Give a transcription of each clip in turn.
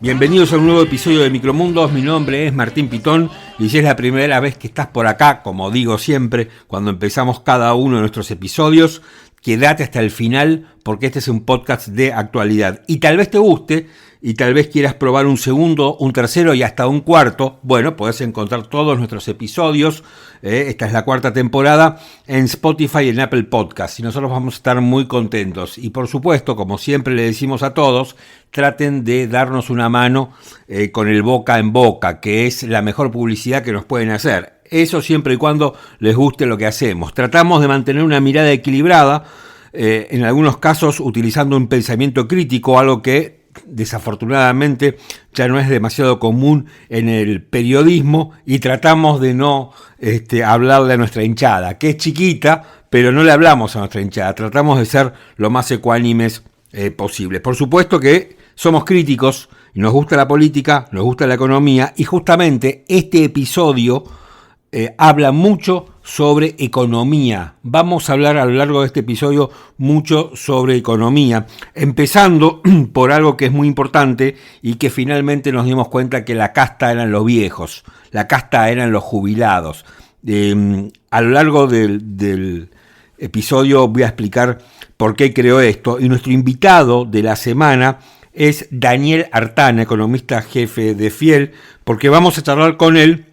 Bienvenidos a un nuevo episodio de Micromundos. Mi nombre es Martín Pitón y si es la primera vez que estás por acá, como digo siempre, cuando empezamos cada uno de nuestros episodios, quédate hasta el final porque este es un podcast de actualidad. Y tal vez te guste y tal vez quieras probar un segundo, un tercero y hasta un cuarto. Bueno, podés encontrar todos nuestros episodios. Esta es la cuarta temporada en Spotify y en Apple Podcasts. Y nosotros vamos a estar muy contentos. Y por supuesto, como siempre le decimos a todos, traten de darnos una mano con el boca en boca, que es la mejor publicidad que nos pueden hacer. Eso siempre y cuando les guste lo que hacemos. Tratamos de mantener una mirada equilibrada, en algunos casos utilizando un pensamiento crítico, algo que desafortunadamente ya no es demasiado común en el periodismo, y tratamos de no hablarle a nuestra hinchada, que es chiquita, pero no le hablamos a nuestra hinchada, tratamos de ser lo más ecuánimes posible. Por supuesto que somos críticos, y nos gusta la política, nos gusta la economía, y justamente este episodio habla mucho sobre economía. Vamos a hablar a lo largo de este episodio mucho sobre economía, empezando por algo que es muy importante y que finalmente nos dimos cuenta que la casta eran los viejos, la casta eran los jubilados. A lo largo del episodio voy a explicar por qué creo esto, y nuestro invitado de la semana es Daniel Artana, economista jefe de Fiel, porque vamos a charlar con él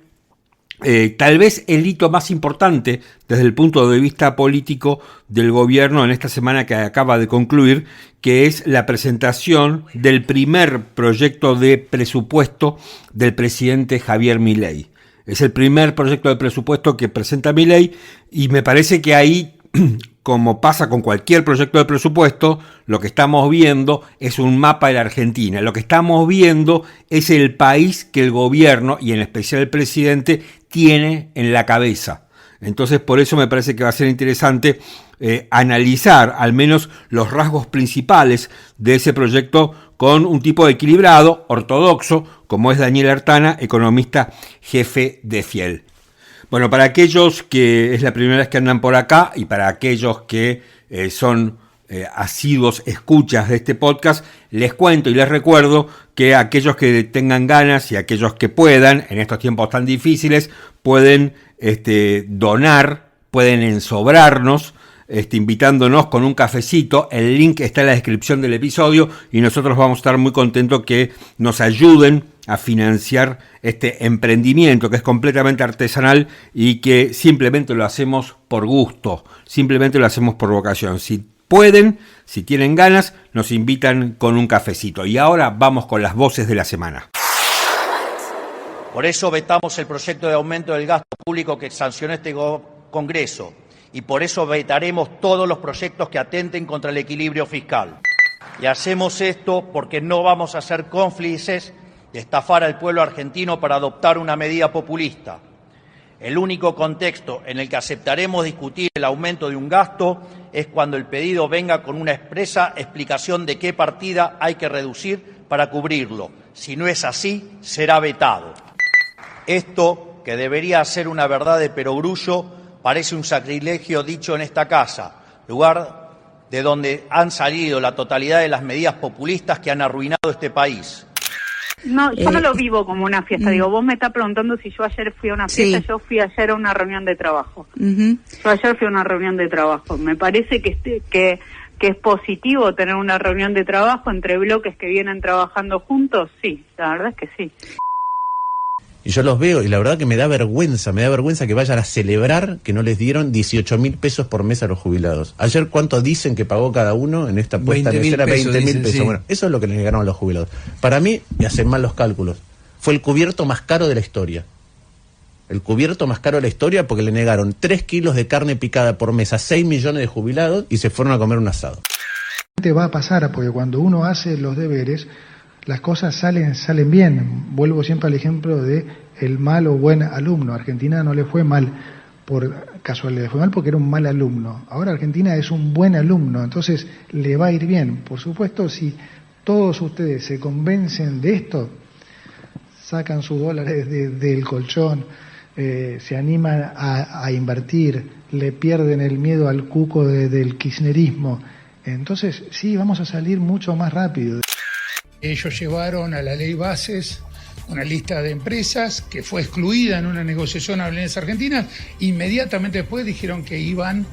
tal vez el hito más importante desde el punto de vista político del gobierno en esta semana que acaba de concluir, que es la presentación del primer proyecto de presupuesto del presidente Javier Milei. Es el primer proyecto de presupuesto que presenta Milei, y me parece que ahí, como pasa con cualquier proyecto de presupuesto, lo que estamos viendo es un mapa de la Argentina. Lo que estamos viendo es el país que el gobierno, y en especial el presidente, tiene en la cabeza. Entonces, por eso me parece que va a ser interesante analizar al menos los rasgos principales de ese proyecto con un tipo equilibrado, ortodoxo, como es Daniel Artana, economista jefe de Fiel. Bueno, para aquellos que es la primera vez que andan por acá y para aquellos que son asiduos escuchas de este podcast, les cuento y les recuerdo que aquellos que tengan ganas y aquellos que puedan, en estos tiempos tan difíciles, pueden donar, pueden ensobrarnos, invitándonos con un cafecito. El link está en la descripción del episodio y nosotros vamos a estar muy contentos que nos ayuden a financiar este emprendimiento que es completamente artesanal y que simplemente lo hacemos por gusto, simplemente lo hacemos por vocación. Si pueden, si tienen ganas, nos invitan con un cafecito. Y ahora vamos con las voces de la semana. Por eso vetamos el proyecto de aumento del gasto público que sancionó este Congreso, y por eso vetaremos todos los proyectos que atenten contra el equilibrio fiscal. Y hacemos esto porque no vamos a ser cómplices de estafar al pueblo argentino para adoptar una medida populista. El único contexto en el que aceptaremos discutir el aumento de un gasto es cuando el pedido venga con una expresa explicación de qué partida hay que reducir para cubrirlo. Si no es así, será vetado. Esto, que debería ser una verdad de perogrullo, parece un sacrilegio dicho en esta casa, lugar de donde han salido la totalidad de las medidas populistas que han arruinado este país. No, yo no lo vivo como una fiesta. Digo, vos me estás preguntando si yo ayer fui a una fiesta. Sí. Yo fui ayer a una reunión de trabajo. Yo ayer fui a una reunión de trabajo. Me parece que es positivo tener una reunión de trabajo entre bloques que vienen trabajando juntos. Sí, la verdad es que sí. Y yo los veo y la verdad que me da vergüenza que vayan a celebrar que no les dieron 18.000 pesos por mes a los jubilados. Ayer, ¿cuánto dicen que pagó cada uno en esta puesta en escena? 20.000 pesos. Sí. Bueno, eso es lo que les negaron a los jubilados. Para mí, y hacen mal los cálculos, fue el cubierto más caro de la historia. El cubierto más caro de la historia porque le negaron 3 kilos de carne picada por mes a 6 millones de jubilados y se fueron a comer un asado. Te va a pasar porque cuando uno hace los deberes, las cosas salen bien. Vuelvo siempre al ejemplo de el mal o buen alumno. A Argentina no le fue mal por casualidad, le fue mal porque era un mal alumno. Ahora Argentina es un buen alumno, entonces le va a ir bien. Por supuesto, si todos ustedes se convencen de esto, sacan sus dólares del colchón, se animan a invertir, le pierden el miedo al cuco del kirchnerismo, entonces sí, vamos a salir mucho más rápido. Ellos llevaron a la ley Bases una lista de empresas que fue excluida en una negociación a Aerolíneas Argentinas. Inmediatamente después dijeron que iban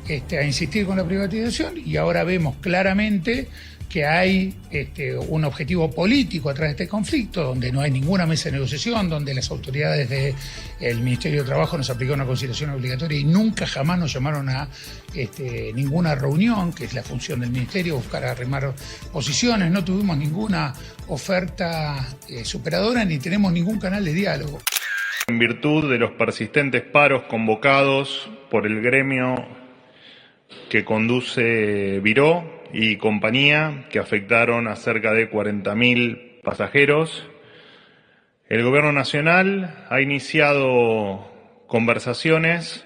a insistir con la privatización, y ahora vemos claramente que hay un objetivo político atrás de este conflicto, donde no hay ninguna mesa de negociación, donde las autoridades del Ministerio de Trabajo nos aplicaron una conciliación obligatoria y nunca jamás nos llamaron a ninguna reunión, que es la función del Ministerio, buscar arrimar posiciones. No tuvimos ninguna oferta superadora ni tenemos ningún canal de diálogo. En virtud de los persistentes paros convocados por el gremio que conduce Viró y compañía, que afectaron a cerca de 40.000 pasajeros, el Gobierno Nacional ha iniciado conversaciones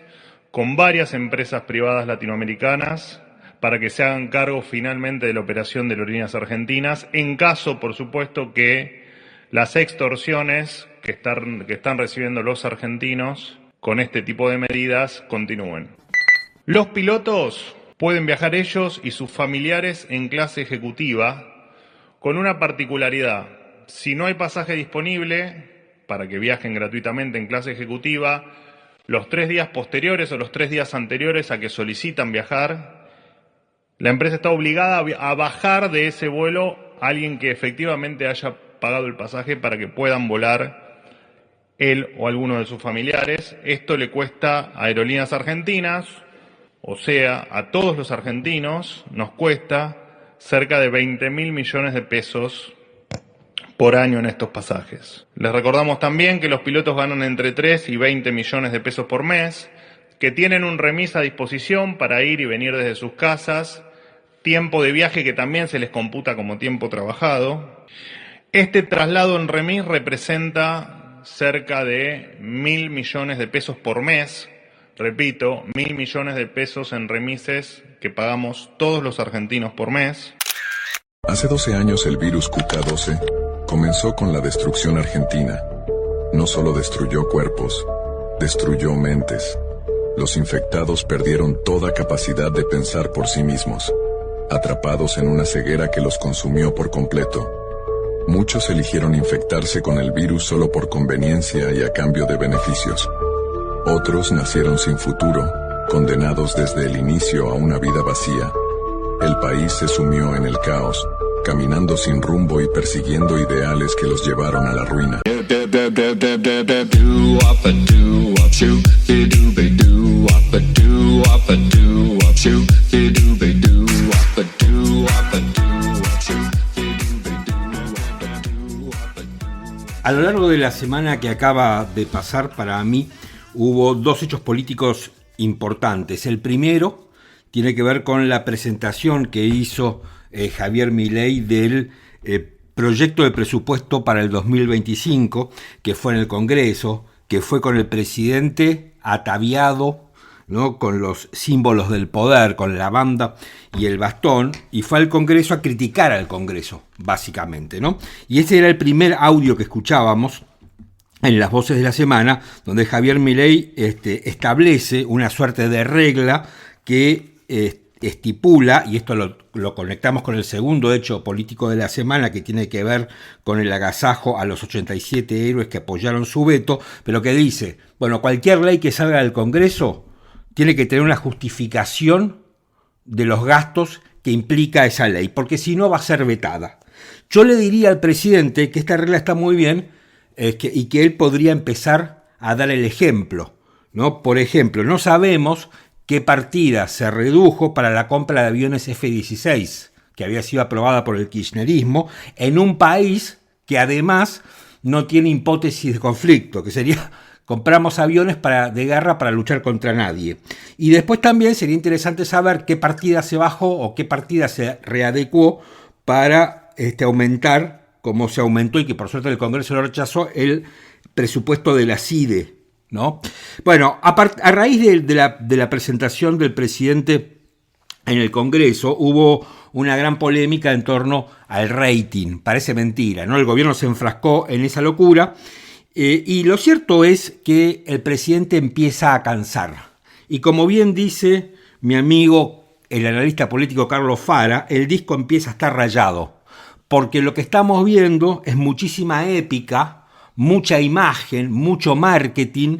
con varias empresas privadas latinoamericanas para que se hagan cargo finalmente de la operación de Aerolíneas Argentinas, en caso, por supuesto, que las extorsiones que están recibiendo los argentinos con este tipo de medidas continúen. Los pilotos pueden viajar ellos y sus familiares en clase ejecutiva, con una particularidad: si no hay pasaje disponible para que viajen gratuitamente en clase ejecutiva, los 3 días posteriores o los 3 días anteriores a que solicitan viajar, la empresa está obligada a bajar de ese vuelo a alguien que efectivamente haya pagado el pasaje para que puedan volar él o alguno de sus familiares. Esto le cuesta a Aerolíneas Argentinas, o sea, a todos los argentinos, nos cuesta cerca de 20.000 millones de pesos por año en estos pasajes. Les recordamos también que los pilotos ganan entre 3 y 20 millones de pesos por mes, que tienen un remis a disposición para ir y venir desde sus casas, tiempo de viaje que también se les computa como tiempo trabajado. Este traslado en remis representa cerca de 1.000 millones de pesos por mes. Repito, 1.000 millones de pesos en remises que pagamos todos los argentinos por mes. Hace 12 años el virus QK12 comenzó con la destrucción argentina. No solo destruyó cuerpos, destruyó mentes. Los infectados perdieron toda capacidad de pensar por sí mismos, atrapados en una ceguera que los consumió por completo. Muchos eligieron infectarse con el virus solo por conveniencia y a cambio de beneficios. Otros nacieron sin futuro, condenados desde el inicio a una vida vacía. El país se sumió en el caos, caminando sin rumbo y persiguiendo ideales que los llevaron a la ruina. A lo largo de la semana que acaba de pasar, para mí hubo 2 hechos políticos importantes. El primero tiene que ver con la presentación que hizo Javier Milei del proyecto de presupuesto para el 2025, que fue en el Congreso, que fue con el presidente ataviado, ¿no?, con los símbolos del poder, con la banda y el bastón, y fue al Congreso a criticar al Congreso, básicamente, ¿no? Y ese era el primer audio que escuchábamos en las voces de la semana, donde Javier Milei establece una suerte de regla que estipula, y esto lo conectamos con el segundo hecho político de la semana, que tiene que ver con el agasajo a los 87 héroes que apoyaron su veto, pero que dice, bueno, cualquier ley que salga del Congreso tiene que tener una justificación de los gastos que implica esa ley, porque si no va a ser vetada. Yo le diría al presidente que esta regla está muy bien, y que él podría empezar a dar el ejemplo, ¿no? Por ejemplo, no sabemos qué partida se redujo para la compra de aviones F-16, que había sido aprobada por el kirchnerismo, en un país que además no tiene hipótesis de conflicto, que sería compramos aviones de guerra para luchar contra nadie. Y después también sería interesante saber qué partida se bajó o qué partida se readecuó para aumentar, como se aumentó y que por suerte el Congreso lo rechazó, el presupuesto de la CIDE, ¿no? Bueno, a raíz de la presentación del presidente en el Congreso hubo una gran polémica en torno al rating. Parece mentira, ¿no? El gobierno se enfrascó en esa locura y lo cierto es que el presidente empieza a cansar. Y como bien dice mi amigo, el analista político Carlos Fara, el disco empieza a estar rayado. porque lo que estamos viendo es muchísima épica, mucha imagen, mucho marketing,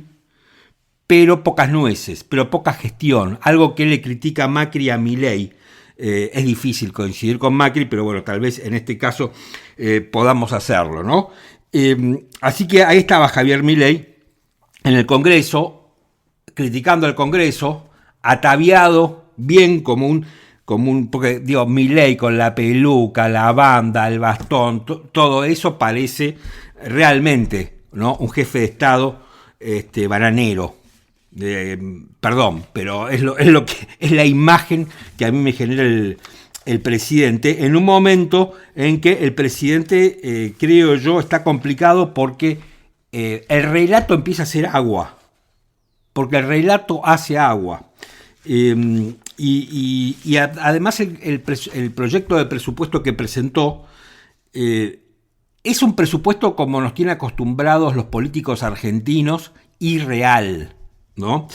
pero pocas nueces, pero poca gestión, algo que le critica a Macri a Milei. Es difícil coincidir con Macri, pero bueno, tal vez en este caso podamos hacerlo, ¿no? Así que ahí estaba Javier Milei en el Congreso, criticando al Congreso, ataviado bien como un porque digo, Milei con la peluca, la banda, el bastón, todo eso parece realmente, ¿no?, un jefe de Estado bananero. Perdón, pero es lo que es la imagen que a mí me genera el presidente en un momento en que el presidente, creo yo, está complicado porque el relato empieza a ser agua, porque el relato hace agua. Y además el proyecto de presupuesto que presentó es un presupuesto como nos tienen acostumbrados los políticos argentinos, irreal, ¿no?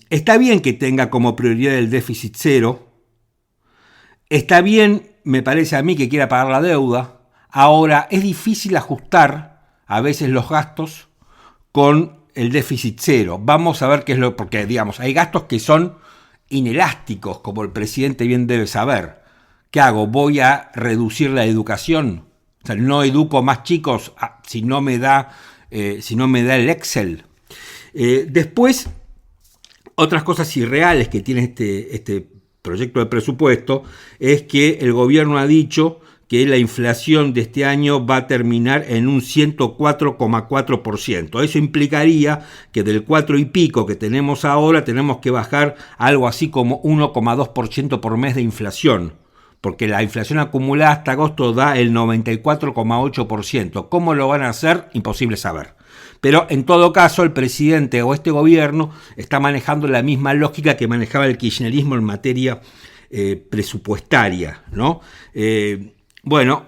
Está bien que tenga como prioridad el déficit cero, está bien, me parece a mí, que quiera pagar la deuda. Ahora, es difícil ajustar a veces los gastos con el déficit cero. Vamos a ver qué es porque digamos, hay gastos que son inelásticos, como el presidente bien debe saber. ¿Qué hago? ¿Voy a reducir la educación? O sea, no educo más chicos si no me da el Excel. Después, otras cosas irreales que tiene este proyecto de presupuesto es que el gobierno ha dicho que la inflación de este año va a terminar en un 104,4%. Eso implicaría que del 4 y pico que tenemos ahora tenemos que bajar algo así como 1,2% por mes de inflación, porque la inflación acumulada hasta agosto da el 94,8%. ¿Cómo lo van a hacer? Imposible saber. Pero en todo caso el presidente o este gobierno está manejando la misma lógica que manejaba el kirchnerismo en materia presupuestaria, ¿no? Bueno,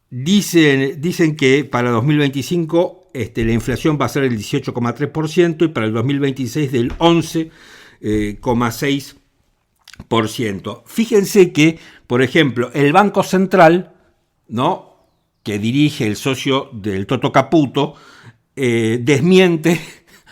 dicen que para 2025 la inflación va a ser el 18,3% y para el 2026 del 11,6%. Fíjense que, por ejemplo, el Banco Central, ¿no?, que dirige el socio del Toto Caputo, desmiente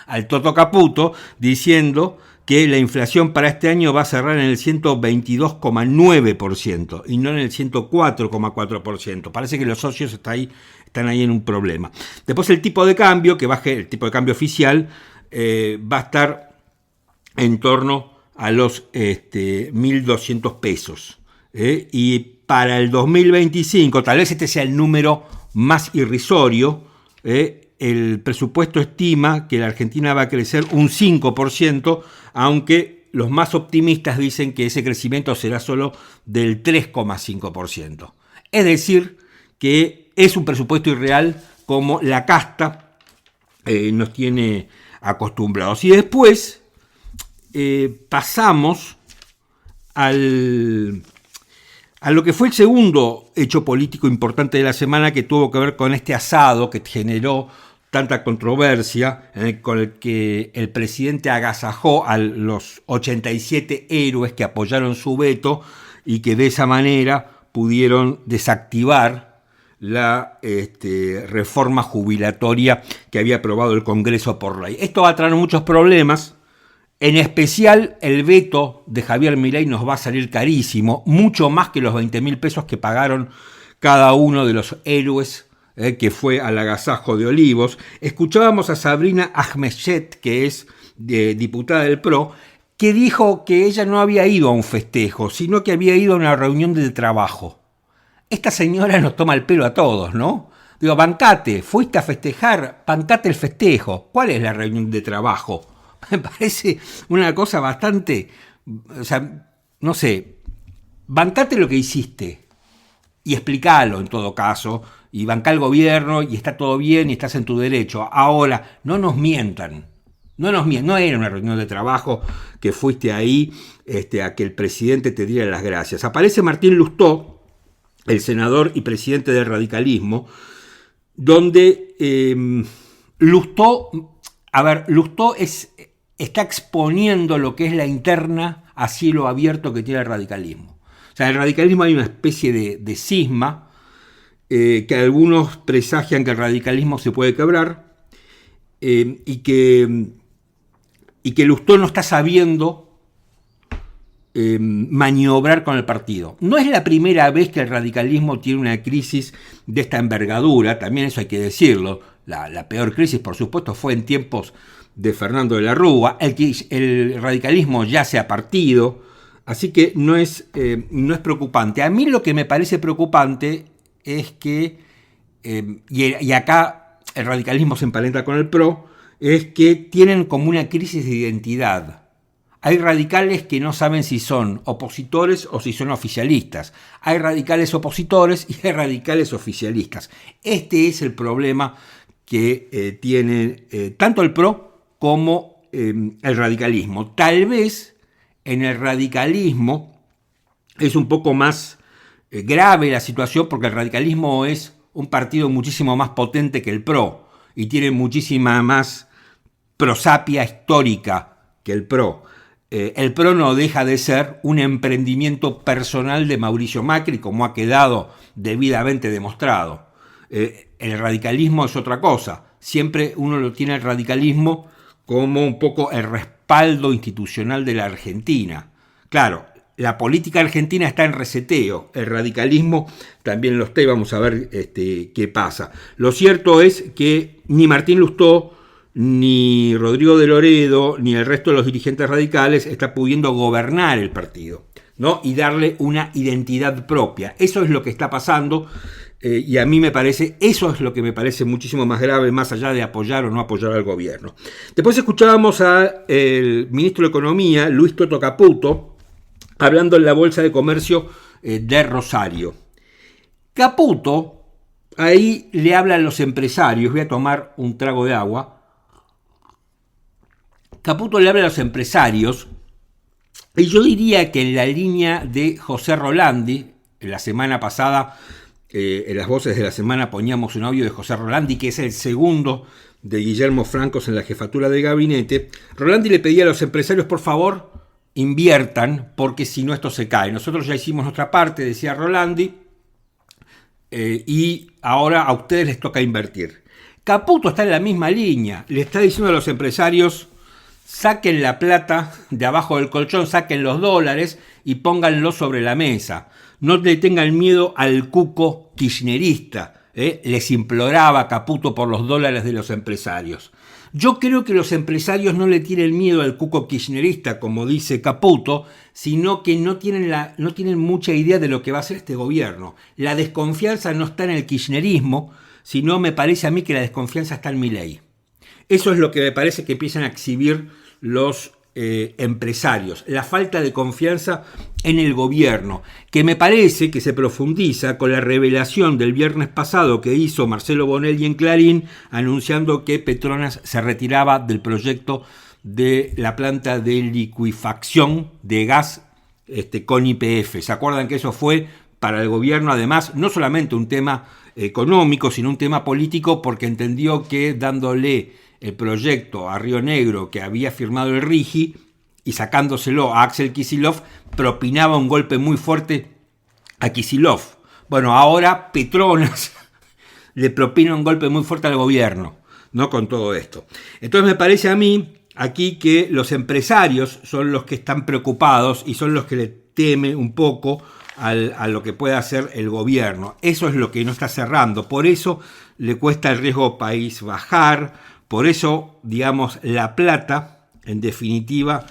al Toto Caputo diciendo que la inflación para este año va a cerrar en el 122,9% y no en el 104,4%. Parece que los socios están ahí en un problema. Después el tipo de cambio, el tipo de cambio oficial, va a estar en torno a los 1.200 pesos. Y para el 2025, tal vez este sea el número más irrisorio, el presupuesto estima que la Argentina va a crecer un 5%, aunque los más optimistas dicen que ese crecimiento será solo del 3,5%. Es decir, que es un presupuesto irreal como la casta nos tiene acostumbrados. Y después pasamos a lo que fue el segundo hecho político importante de la semana, que tuvo que ver con este asado que generó tanta controversia, con el que el presidente agasajó a los 87 héroes que apoyaron su veto y que de esa manera pudieron desactivar la reforma jubilatoria que había aprobado el Congreso por ley. Esto va a traer muchos problemas. En especial, el veto de Javier Milei nos va a salir carísimo, mucho más que los 20.000 pesos que pagaron cada uno de los héroes que fue al agasajo de Olivos. Escuchábamos a Sabrina Ahmeyet, que es diputada del PRO, que dijo que ella no había ido a un festejo, sino que había ido a una reunión de trabajo. Esta señora nos toma el pelo a todos, ¿no? Digo, bancate, fuiste a festejar, bancate el festejo. ¿Cuál es la reunión de trabajo? Me parece una cosa bastante, o sea, no sé, bancate lo que hiciste y explicalo en todo caso, y bancá al gobierno y está todo bien y estás en tu derecho. Ahora, no nos mientan, no era una reunión de trabajo que fuiste ahí a que el presidente te diera las gracias. Aparece Martín Lustó, el senador y presidente del radicalismo, donde Lustó está exponiendo lo que es la interna a cielo abierto que tiene el radicalismo. O sea, en el radicalismo hay una especie de cisma que algunos presagian que el radicalismo se puede quebrar, y que Lustó no está sabiendo maniobrar con el partido. No es la primera vez que el radicalismo tiene una crisis de esta envergadura, también eso hay que decirlo. La peor crisis, por supuesto, fue en tiempos de Fernando de la Rúa. El radicalismo ya se ha partido, así que no es preocupante. A mí lo que me parece preocupante es que, y acá el radicalismo se emparenta con el PRO, es que tienen como una crisis de identidad. Hay radicales que no saben si son opositores o si son oficialistas. Hay radicales opositores y hay radicales oficialistas. Este es el problema que tiene tanto el PRO como el radicalismo. Tal vez en el radicalismo es un poco más grave la situación porque el radicalismo es un partido muchísimo más potente que el PRO y tiene muchísima más prosapia histórica que el PRO. El PRO no deja de ser un emprendimiento personal de Mauricio Macri, como ha quedado debidamente demostrado. El radicalismo es otra cosa. Siempre uno lo tiene el radicalismo como un poco el respaldo institucional de la Argentina. Claro, la política argentina está en reseteo, el radicalismo también lo está y vamos a ver qué pasa. Lo cierto es que ni Martín Lustó, ni Rodrigo de Loredo, ni el resto de los dirigentes radicales está pudiendo gobernar el partido, ¿no? Y darle una identidad propia. Eso es lo que está pasando, y a mí eso es lo que me parece muchísimo más grave, más allá de apoyar o no apoyar al gobierno. Después escuchábamos al ministro de Economía, Luis Toto Caputo, hablando en la Bolsa de Comercio de Rosario. Caputo ahí le habla a los empresarios. Voy a tomar un trago de agua. Caputo le habla a los empresarios, y yo diría que en la línea de José Rolandi, la semana pasada, en las voces de la semana poníamos un audio de José Rolandi, que es el segundo de Guillermo Francos en la jefatura de gabinete. Rolandi le pedía a los empresarios, por favor, inviertan, porque si no esto se cae. Nosotros ya hicimos nuestra parte, decía Rolandi, y ahora a ustedes les toca invertir. Caputo está en la misma línea, le está diciendo a los empresarios: saquen la plata de abajo del colchón, saquen los dólares y pónganlos sobre la mesa. No le tengan miedo al cuco kirchnerista. Les imploraba Caputo por los dólares de los empresarios. Yo creo que los empresarios no le tienen miedo al cuco kirchnerista, como dice Caputo, sino que no tienen mucha idea de lo que va a hacer este gobierno. La desconfianza no está en el kirchnerismo, sino me parece a mí que la desconfianza está en Milei. Eso es lo que me parece que empiezan a exhibir los empresarios, la falta de confianza en el gobierno, que me parece que se profundiza con la revelación del viernes pasado que hizo Marcelo Bonelli en Clarín, anunciando que Petronas se retiraba del proyecto de la planta de licuefacción de gas con YPF. ¿Se acuerdan que eso fue para el gobierno, además, no solamente un tema económico, sino un tema político, porque entendió que dándole el proyecto a Río Negro que había firmado el RIGI y sacándoselo a Axel Kicillof, propinaba un golpe muy fuerte a Kicillof. Bueno, ahora Petronas le propina un golpe muy fuerte al gobierno, ¿no? Con todo esto. Entonces me parece a mí aquí que los empresarios son los que están preocupados y son los que le temen un poco a lo que pueda hacer el gobierno. Eso es lo que no está cerrando. Por eso le cuesta el riesgo país bajar. Por eso, digamos, la plata, en definitiva,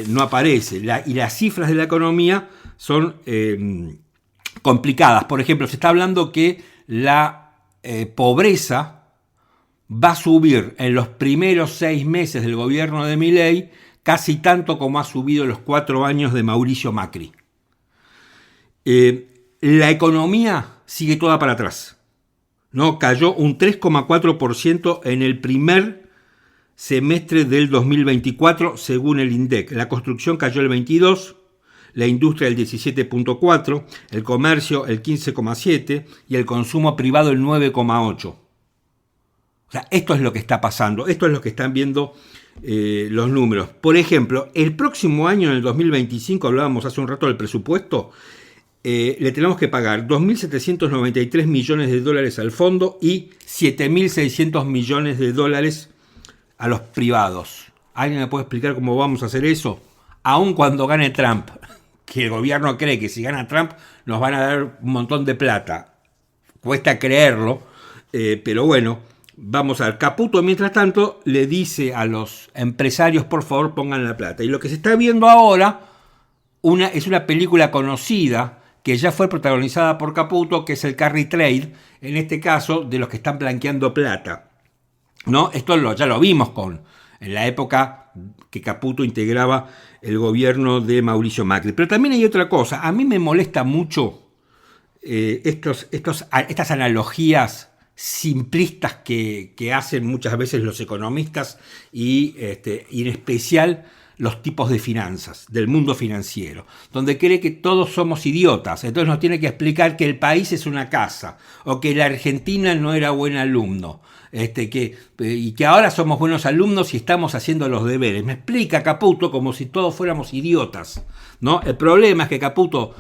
no aparece. Y las cifras de la economía son complicadas. Por ejemplo, se está hablando que la pobreza va a subir en los primeros 6 meses del gobierno de Milei casi tanto como ha subido en los 4 años de Mauricio Macri. La economía sigue toda para atrás. ¿No? Cayó un 3,4% en el primer semestre del 2024, según el INDEC. La construcción cayó el 22%, la industria el 17,4%, el comercio el 15,7% y el consumo privado el 9,8%. O sea, esto es lo que está pasando, esto es lo que están viendo los números. Por ejemplo, el próximo año, en el 2025, hablábamos hace un rato del presupuesto, le tenemos que pagar 2.793 millones de dólares al fondo y 7.600 millones de dólares a los privados. ¿Alguien me puede explicar cómo vamos a hacer eso? Aun cuando gane Trump, que el gobierno cree que si gana Trump nos van a dar un montón de plata. Cuesta creerlo, pero bueno, vamos a ver. Caputo, mientras tanto, le dice a los empresarios, por favor, pongan la plata. Y lo que se está viendo ahora es una película conocida que ya fue protagonizada por Caputo, que es el Carry Trade, en este caso, de los que están blanqueando plata, ¿no? Esto ya lo vimos en la época que Caputo integraba el gobierno de Mauricio Macri. Pero también hay otra cosa. A mí me molesta mucho estas analogías simplistas que hacen muchas veces los economistas y en especial los tipos de finanzas, del mundo financiero, donde cree que todos somos idiotas. Entonces nos tiene que explicar que el país es una casa, o que la Argentina no era buen alumno, y que ahora somos buenos alumnos y estamos haciendo los deberes. Me explica Caputo como si todos fuéramos idiotas, ¿no? El problema es que Caputo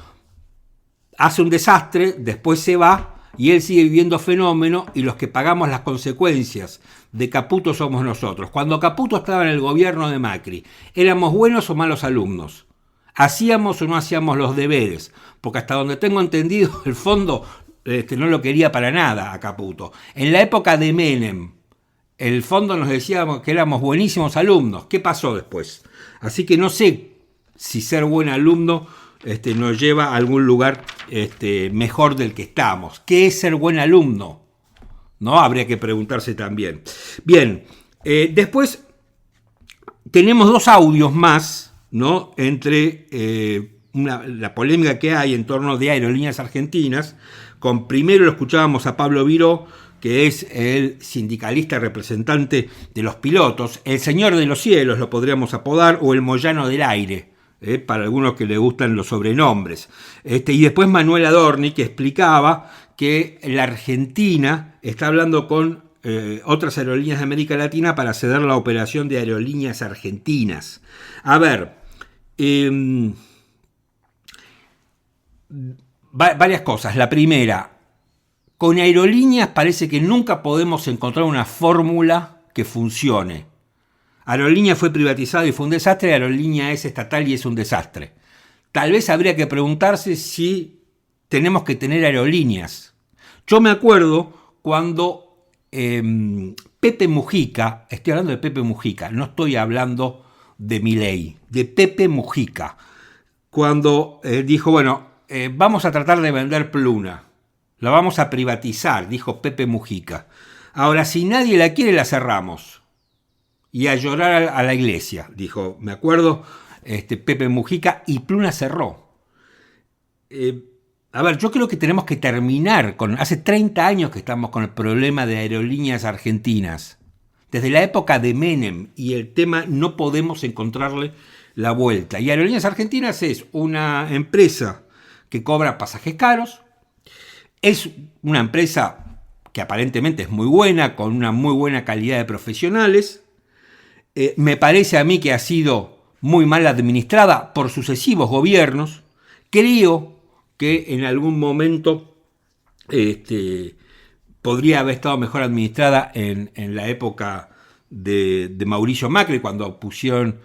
hace un desastre, después se va, y él sigue viviendo fenómeno, y los que pagamos las consecuencias de Caputo somos nosotros. Cuando Caputo estaba en el gobierno de Macri, ¿éramos buenos o malos alumnos? ¿Hacíamos o no hacíamos los deberes? Porque hasta donde tengo entendido, el fondo no lo quería para nada a Caputo. En la época de Menem, el fondo nos decía que éramos buenísimos alumnos. ¿Qué pasó después? Así que no sé si ser buen alumno nos lleva a algún lugar mejor del que estamos. ¿Qué es ser buen alumno? ¿No? Habría que preguntarse también. Bien, después tenemos dos audios más, ¿no? Entre la polémica que hay en torno de Aerolíneas Argentinas. Primero lo escuchábamos a Pablo Viró, que es el sindicalista representante de los pilotos, el señor de los cielos lo podríamos apodar, o el Moyano del aire, para algunos que le gustan los sobrenombres. Y después Manuel Adorni, que explicaba que la Argentina está hablando con otras aerolíneas de América Latina para ceder la operación de Aerolíneas Argentinas. A ver, varias cosas. La primera, con aerolíneas parece que nunca podemos encontrar una fórmula que funcione. Aerolínea fue privatizado y fue un desastre, Aerolínea es estatal y es un desastre. Tal vez habría que preguntarse si tenemos que tener aerolíneas. Yo me acuerdo cuando Pepe Mujica, estoy hablando de Pepe Mujica, no estoy hablando de Milei, de Pepe Mujica, cuando dijo, bueno, vamos a tratar de vender Pluna, la vamos a privatizar, dijo Pepe Mujica. Ahora, si nadie la quiere, la cerramos. Y a llorar a la iglesia, dijo, me acuerdo, Pepe Mujica, y Pluna cerró. A ver, yo creo que tenemos que terminar hace 30 años que estamos con el problema de Aerolíneas Argentinas. Desde la época de Menem, y el tema no podemos encontrarle la vuelta. Y Aerolíneas Argentinas es una empresa que cobra pasajes caros, es una empresa que aparentemente es muy buena, con una muy buena calidad de profesionales. Me parece a mí que ha sido muy mal administrada por sucesivos gobiernos. Creo que en algún momento podría haber estado mejor administrada en la época de Mauricio Macri, cuando pusieron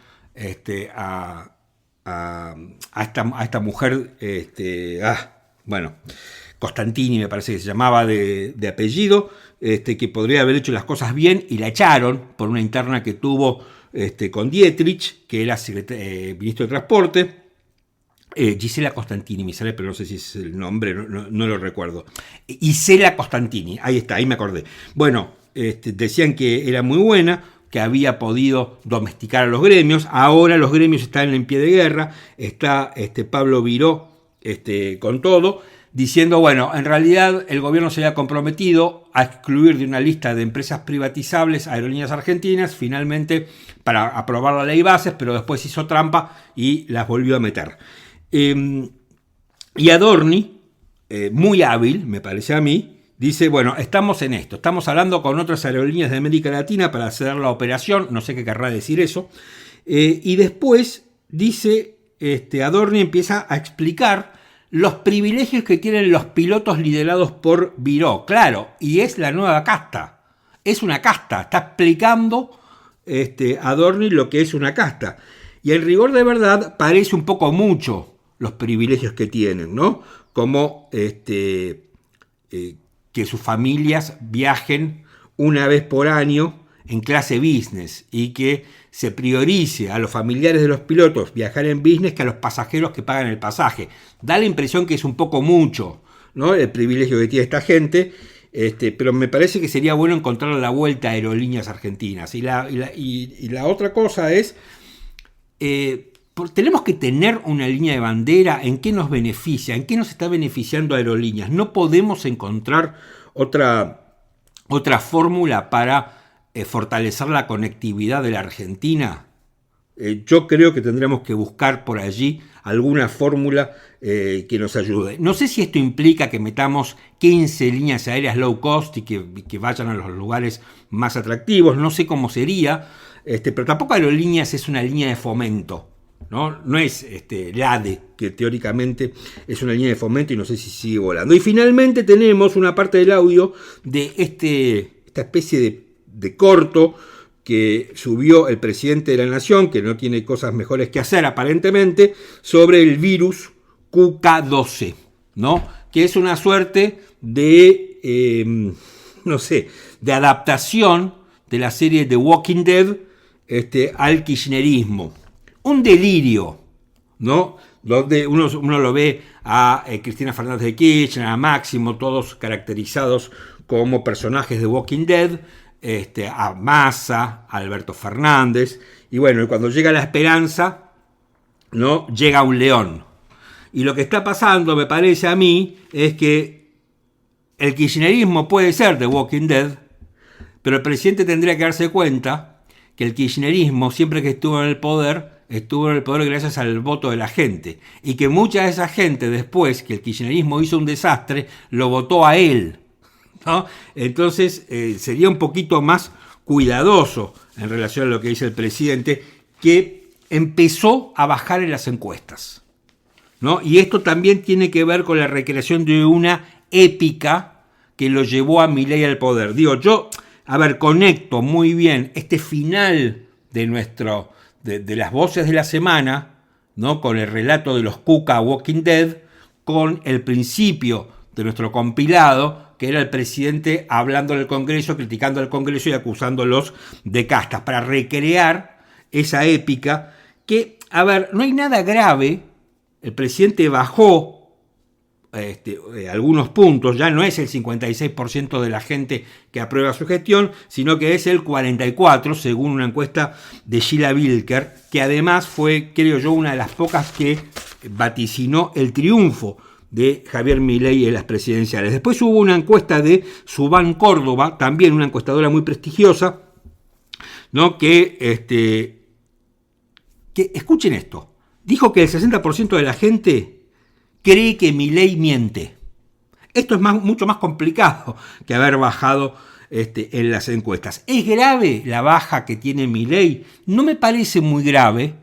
a esta mujer, Costantini me parece que se llamaba de apellido, que podría haber hecho las cosas bien, y la echaron por una interna que tuvo con Dietrich, que era ministro de Transporte. Gisela Costantini, me sale, pero no sé si es el nombre, no lo recuerdo. Isela Costantini, ahí está, ahí me acordé. Bueno, decían que era muy buena, que había podido domesticar a los gremios. Ahora los gremios están en pie de guerra. Está Pablo Viró con todo, diciendo, bueno, en realidad el gobierno se había comprometido a excluir de una lista de empresas privatizables a Aerolíneas Argentinas, finalmente para aprobar la ley bases, pero después hizo trampa y las volvió a meter. Y Adorni, muy hábil, me parece a mí, dice, bueno, estamos en esto, estamos hablando con otras aerolíneas de América Latina para hacer la operación, no sé qué querrá decir eso, y después dice, Adorni empieza a explicar los privilegios que tienen los pilotos liderados por Viró. Claro, y es la nueva casta. Es una casta. Está explicando Adorni lo que es una casta. Y en rigor de verdad parece un poco mucho los privilegios que tienen, ¿no? Como que sus familias viajen una vez por año en clase business y que se priorice a los familiares de los pilotos viajar en business que a los pasajeros que pagan el pasaje. Da la impresión que es un poco mucho, ¿no? El privilegio que tiene esta gente, pero me parece que sería bueno encontrar la vuelta a Aerolíneas Argentinas. Y la otra cosa es, tenemos que tener una línea de bandera. ¿En qué nos beneficia? ¿En qué nos está beneficiando Aerolíneas? No podemos encontrar otra fórmula para fortalecer la conectividad de la Argentina. Yo creo que tendremos que buscar por allí alguna fórmula que nos ayude. No sé si esto implica que metamos 15 líneas aéreas low cost y que vayan a los lugares más atractivos. No sé cómo sería, pero tampoco Aerolíneas es una línea de fomento. No es LADE, que teóricamente es una línea de fomento y no sé si sigue volando. Y finalmente tenemos una parte del audio de esta especie de corto que subió el presidente de la Nación, que no tiene cosas mejores que hacer aparentemente, sobre el virus QK12, ¿no? Que es una suerte de, de adaptación de la serie The Walking Dead al kirchnerismo. Un delirio, ¿no? Donde uno lo ve a Cristina Fernández de Kirchner, a Máximo, todos caracterizados como personajes de Walking Dead, a Massa, a Alberto Fernández, y bueno, cuando llega la esperanza, ¿no? Llega un león. Y lo que está pasando, me parece a mí, es que el kirchnerismo puede ser de Walking Dead, pero el presidente tendría que darse cuenta que el kirchnerismo, siempre que estuvo en el poder gracias al voto de la gente, y que mucha de esa gente, después que el kirchnerismo hizo un desastre, lo votó a él, ¿no? Entonces sería un poquito más cuidadoso en relación a lo que dice el presidente, que empezó a bajar en las encuestas, ¿no? Y esto también tiene que ver con la recreación de una épica que lo llevó a Milei al poder. Yo conecto muy bien este final de las voces de la semana, ¿no? Con el relato de los Cuca Walking Dead, con el principio de nuestro compilado, que era el presidente hablando en el Congreso, criticando al Congreso y acusándolos de castas, para recrear esa épica que, no hay nada grave. El presidente bajó algunos puntos, ya no es el 56% de la gente que aprueba su gestión, sino que es el 44%, según una encuesta de Sheila Wilker, que además fue, creo yo, una de las pocas que vaticinó el triunfo de Javier Milei en las presidenciales. Después hubo una encuesta de Subán Córdoba, también una encuestadora muy prestigiosa, ¿no? que escuchen esto, dijo que el 60% de la gente cree que Milei miente. Esto es mucho más complicado que haber bajado en las encuestas. ¿Es grave la baja que tiene Milei? No me parece muy grave.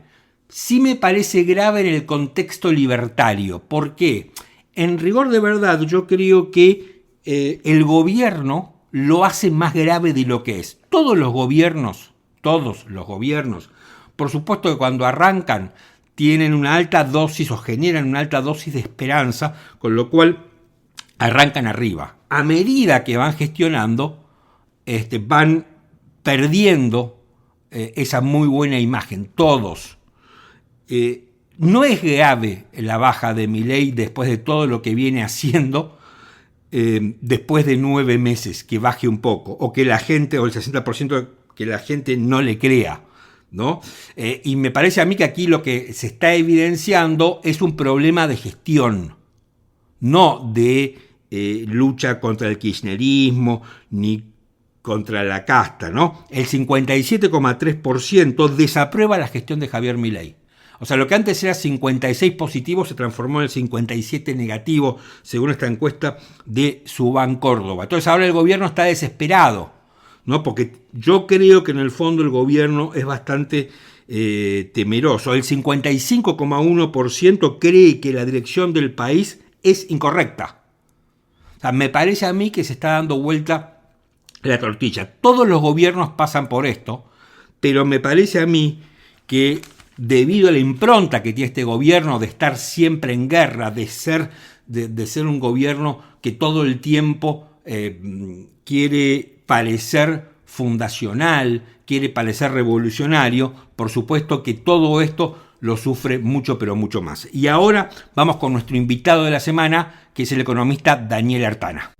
Sí me parece grave en el contexto libertario. ¿Por qué? En rigor de verdad, yo creo que el gobierno lo hace más grave de lo que es. Todos los gobiernos, por supuesto que cuando arrancan tienen una alta dosis o generan una alta dosis de esperanza, con lo cual arrancan arriba. A medida que van gestionando, van perdiendo esa muy buena imagen, todos. No es grave la baja de Milei después de todo lo que viene haciendo, después de 9 meses, que baje un poco, o que la gente, o el 60% que la gente no le crea, ¿no? Y me parece a mí que aquí lo que se está evidenciando es un problema de gestión, no de lucha contra el kirchnerismo ni contra la casta, ¿no? El 57,3% desaprueba la gestión de Javier Milei. O sea, lo que antes era 56 positivo se transformó en el 57 negativo, según esta encuesta de Subán Córdoba. Entonces ahora el gobierno está desesperado, ¿no? Porque yo creo que en el fondo el gobierno es bastante temeroso. El 55,1% cree que la dirección del país es incorrecta. O sea, me parece a mí que se está dando vuelta la tortilla. Todos los gobiernos pasan por esto, pero me parece a mí que debido a la impronta que tiene este gobierno de estar siempre en guerra, de ser un gobierno que todo el tiempo quiere parecer fundacional, quiere parecer revolucionario, por supuesto que todo esto lo sufre mucho, pero mucho más. Y ahora vamos con nuestro invitado de la semana, que es el economista Daniel Artana.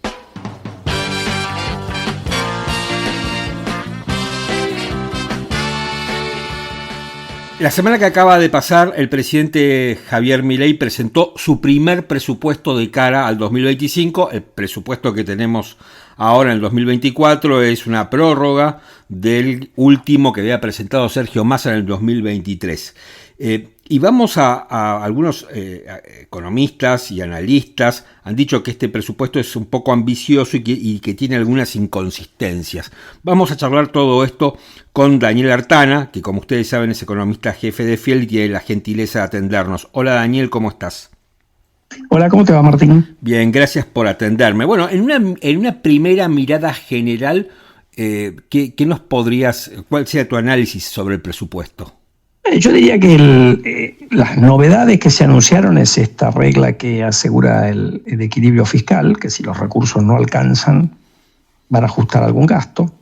La semana que acaba de pasar, el presidente Javier Milei presentó su primer presupuesto de cara al 2025. El presupuesto que tenemos ahora en el 2024 es una prórroga del último que había presentado Sergio Massa en el 2023. Y vamos a algunos economistas y analistas han dicho que este presupuesto es un poco ambicioso y que tiene algunas inconsistencias. Vamos a charlar todo esto con Daniel Artana, que como ustedes saben es economista jefe de Fiel y tiene la gentileza de atendernos. Hola Daniel, ¿cómo estás? Hola, ¿cómo te va, Martín? Bien, gracias por atenderme. Bueno, en una primera mirada general, ¿qué nos cuál sea tu análisis sobre el presupuesto? Yo diría que las novedades que se anunciaron es esta regla que asegura el equilibrio fiscal, que si los recursos no alcanzan van a ajustar algún gasto.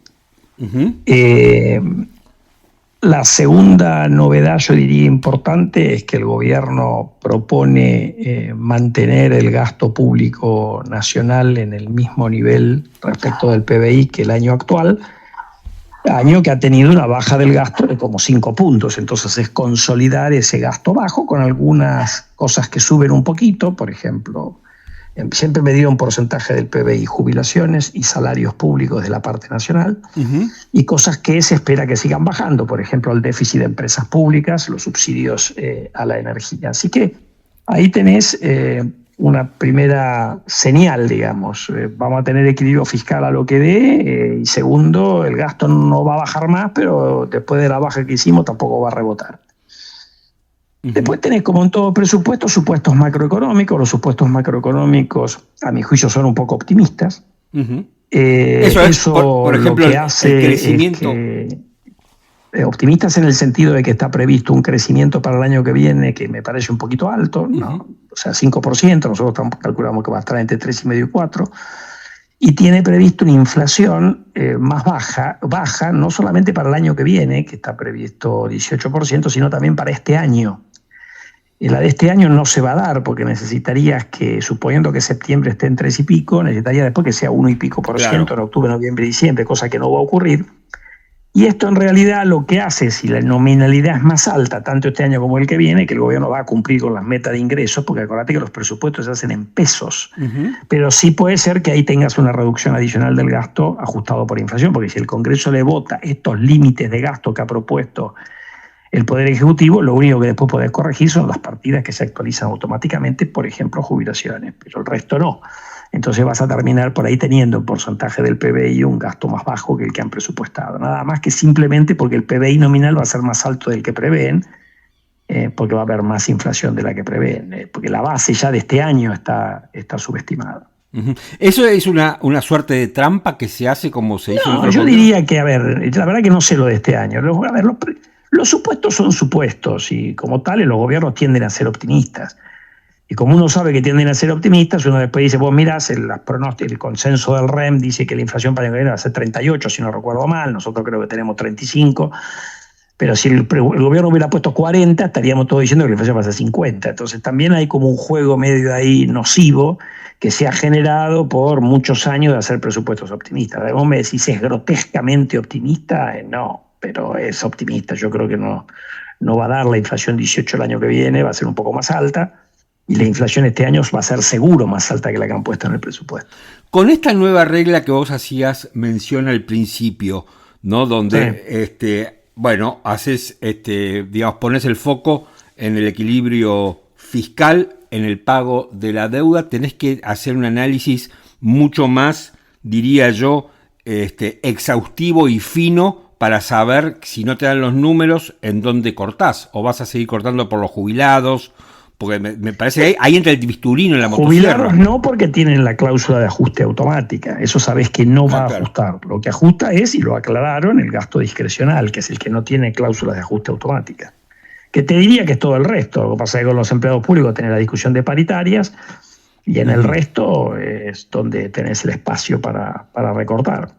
Uh-huh. La segunda novedad, yo diría importante, es que el gobierno propone mantener el gasto público nacional en el mismo nivel respecto del PBI que el año actual, año que ha tenido una baja del gasto de como 5 puntos. Entonces es consolidar ese gasto bajo con algunas cosas que suben un poquito, por ejemplo, siempre medido un porcentaje del PBI, jubilaciones y salarios públicos de la parte nacional, uh-huh. Y cosas que se espera que sigan bajando, por ejemplo, el déficit de empresas públicas, los subsidios a la energía. Así que ahí tenés una primera señal, digamos. Vamos a tener equilibrio fiscal a lo que dé, y segundo, el gasto no va a bajar más, pero después de la baja que hicimos tampoco va a rebotar. Uh-huh. Después tenés, como en todo presupuesto, supuestos macroeconómicos. Los supuestos macroeconómicos, a mi juicio, son un poco optimistas. Uh-huh. Eso por ejemplo, lo que hace el crecimiento. Optimistas en el sentido de que está previsto un crecimiento para el año que viene que me parece un poquito alto, ¿no? Uh-huh. O sea, 5%, nosotros calculamos que va a estar entre 3,5 y 4%, y tiene previsto una inflación más baja, no solamente para el año que viene, que está previsto 18%, sino también para este año. Y la de este año no se va a dar, porque necesitarías que, suponiendo que septiembre esté en 3 y pico, necesitaría después que sea 1 y pico por ciento, claro, en octubre, noviembre y diciembre, cosa que no va a ocurrir. Y esto en realidad lo que hace, si la nominalidad es más alta, tanto este año como el que viene, que el gobierno va a cumplir con las metas de ingresos, porque acuérdate que los presupuestos se hacen en pesos, uh-huh. Pero sí puede ser que ahí tengas una reducción adicional del gasto ajustado por inflación, porque si el Congreso le vota estos límites de gasto que ha propuesto el Poder Ejecutivo, lo único que después podés corregir son las partidas que se actualizan automáticamente, por ejemplo, jubilaciones, pero el resto no. Entonces vas a terminar por ahí teniendo en porcentaje del PBI un gasto más bajo que el que han presupuestado. Nada más que simplemente porque el PBI nominal va a ser más alto del que prevén, porque va a haber más inflación de la que prevén, porque la base ya de este año está subestimada. Uh-huh. ¿Eso es una suerte de trampa que se hace como se hizo? No, yo diría que, a ver, la verdad que no sé lo de este año. A ver, los supuestos son supuestos y como tales los gobiernos tienden a ser optimistas. Y como uno sabe que tienden a ser optimistas, uno después dice, vos mirás, el consenso del REM dice que la inflación para el año que viene va a ser 38, si no recuerdo mal, nosotros creo que tenemos 35, pero si el gobierno hubiera puesto 40, estaríamos todos diciendo que la inflación va a ser 50. Entonces también hay como un juego medio ahí nocivo que se ha generado por muchos años de hacer presupuestos optimistas. Vos me decís, ¿es grotescamente optimista? No, pero es optimista. Yo creo que no va a dar la inflación 18 el año que viene, va a ser un poco más alta. Y la inflación este año va a ser seguro más alta que la que han puesto en el presupuesto. Con esta nueva regla que vos hacías mención al principio, ¿no? Donde, sí, haces, digamos, pones el foco en el equilibrio fiscal, en el pago de la deuda, tenés que hacer un análisis mucho más, diría yo, exhaustivo y fino para saber si no te dan los números en dónde cortás, o vas a seguir cortando por los jubilados, porque me parece que ahí entra el bisturino en la motosierra. Jubilados no, porque tienen la cláusula de ajuste automática, eso sabés que no va a ajustar. Lo que ajusta es, y lo aclararon, el gasto discrecional, que es el que no tiene cláusulas de ajuste automática. Que te diría que es todo el resto. Lo que pasa es que con los empleados públicos tenés la discusión de paritarias, y en el resto es donde tenés el espacio para recortar.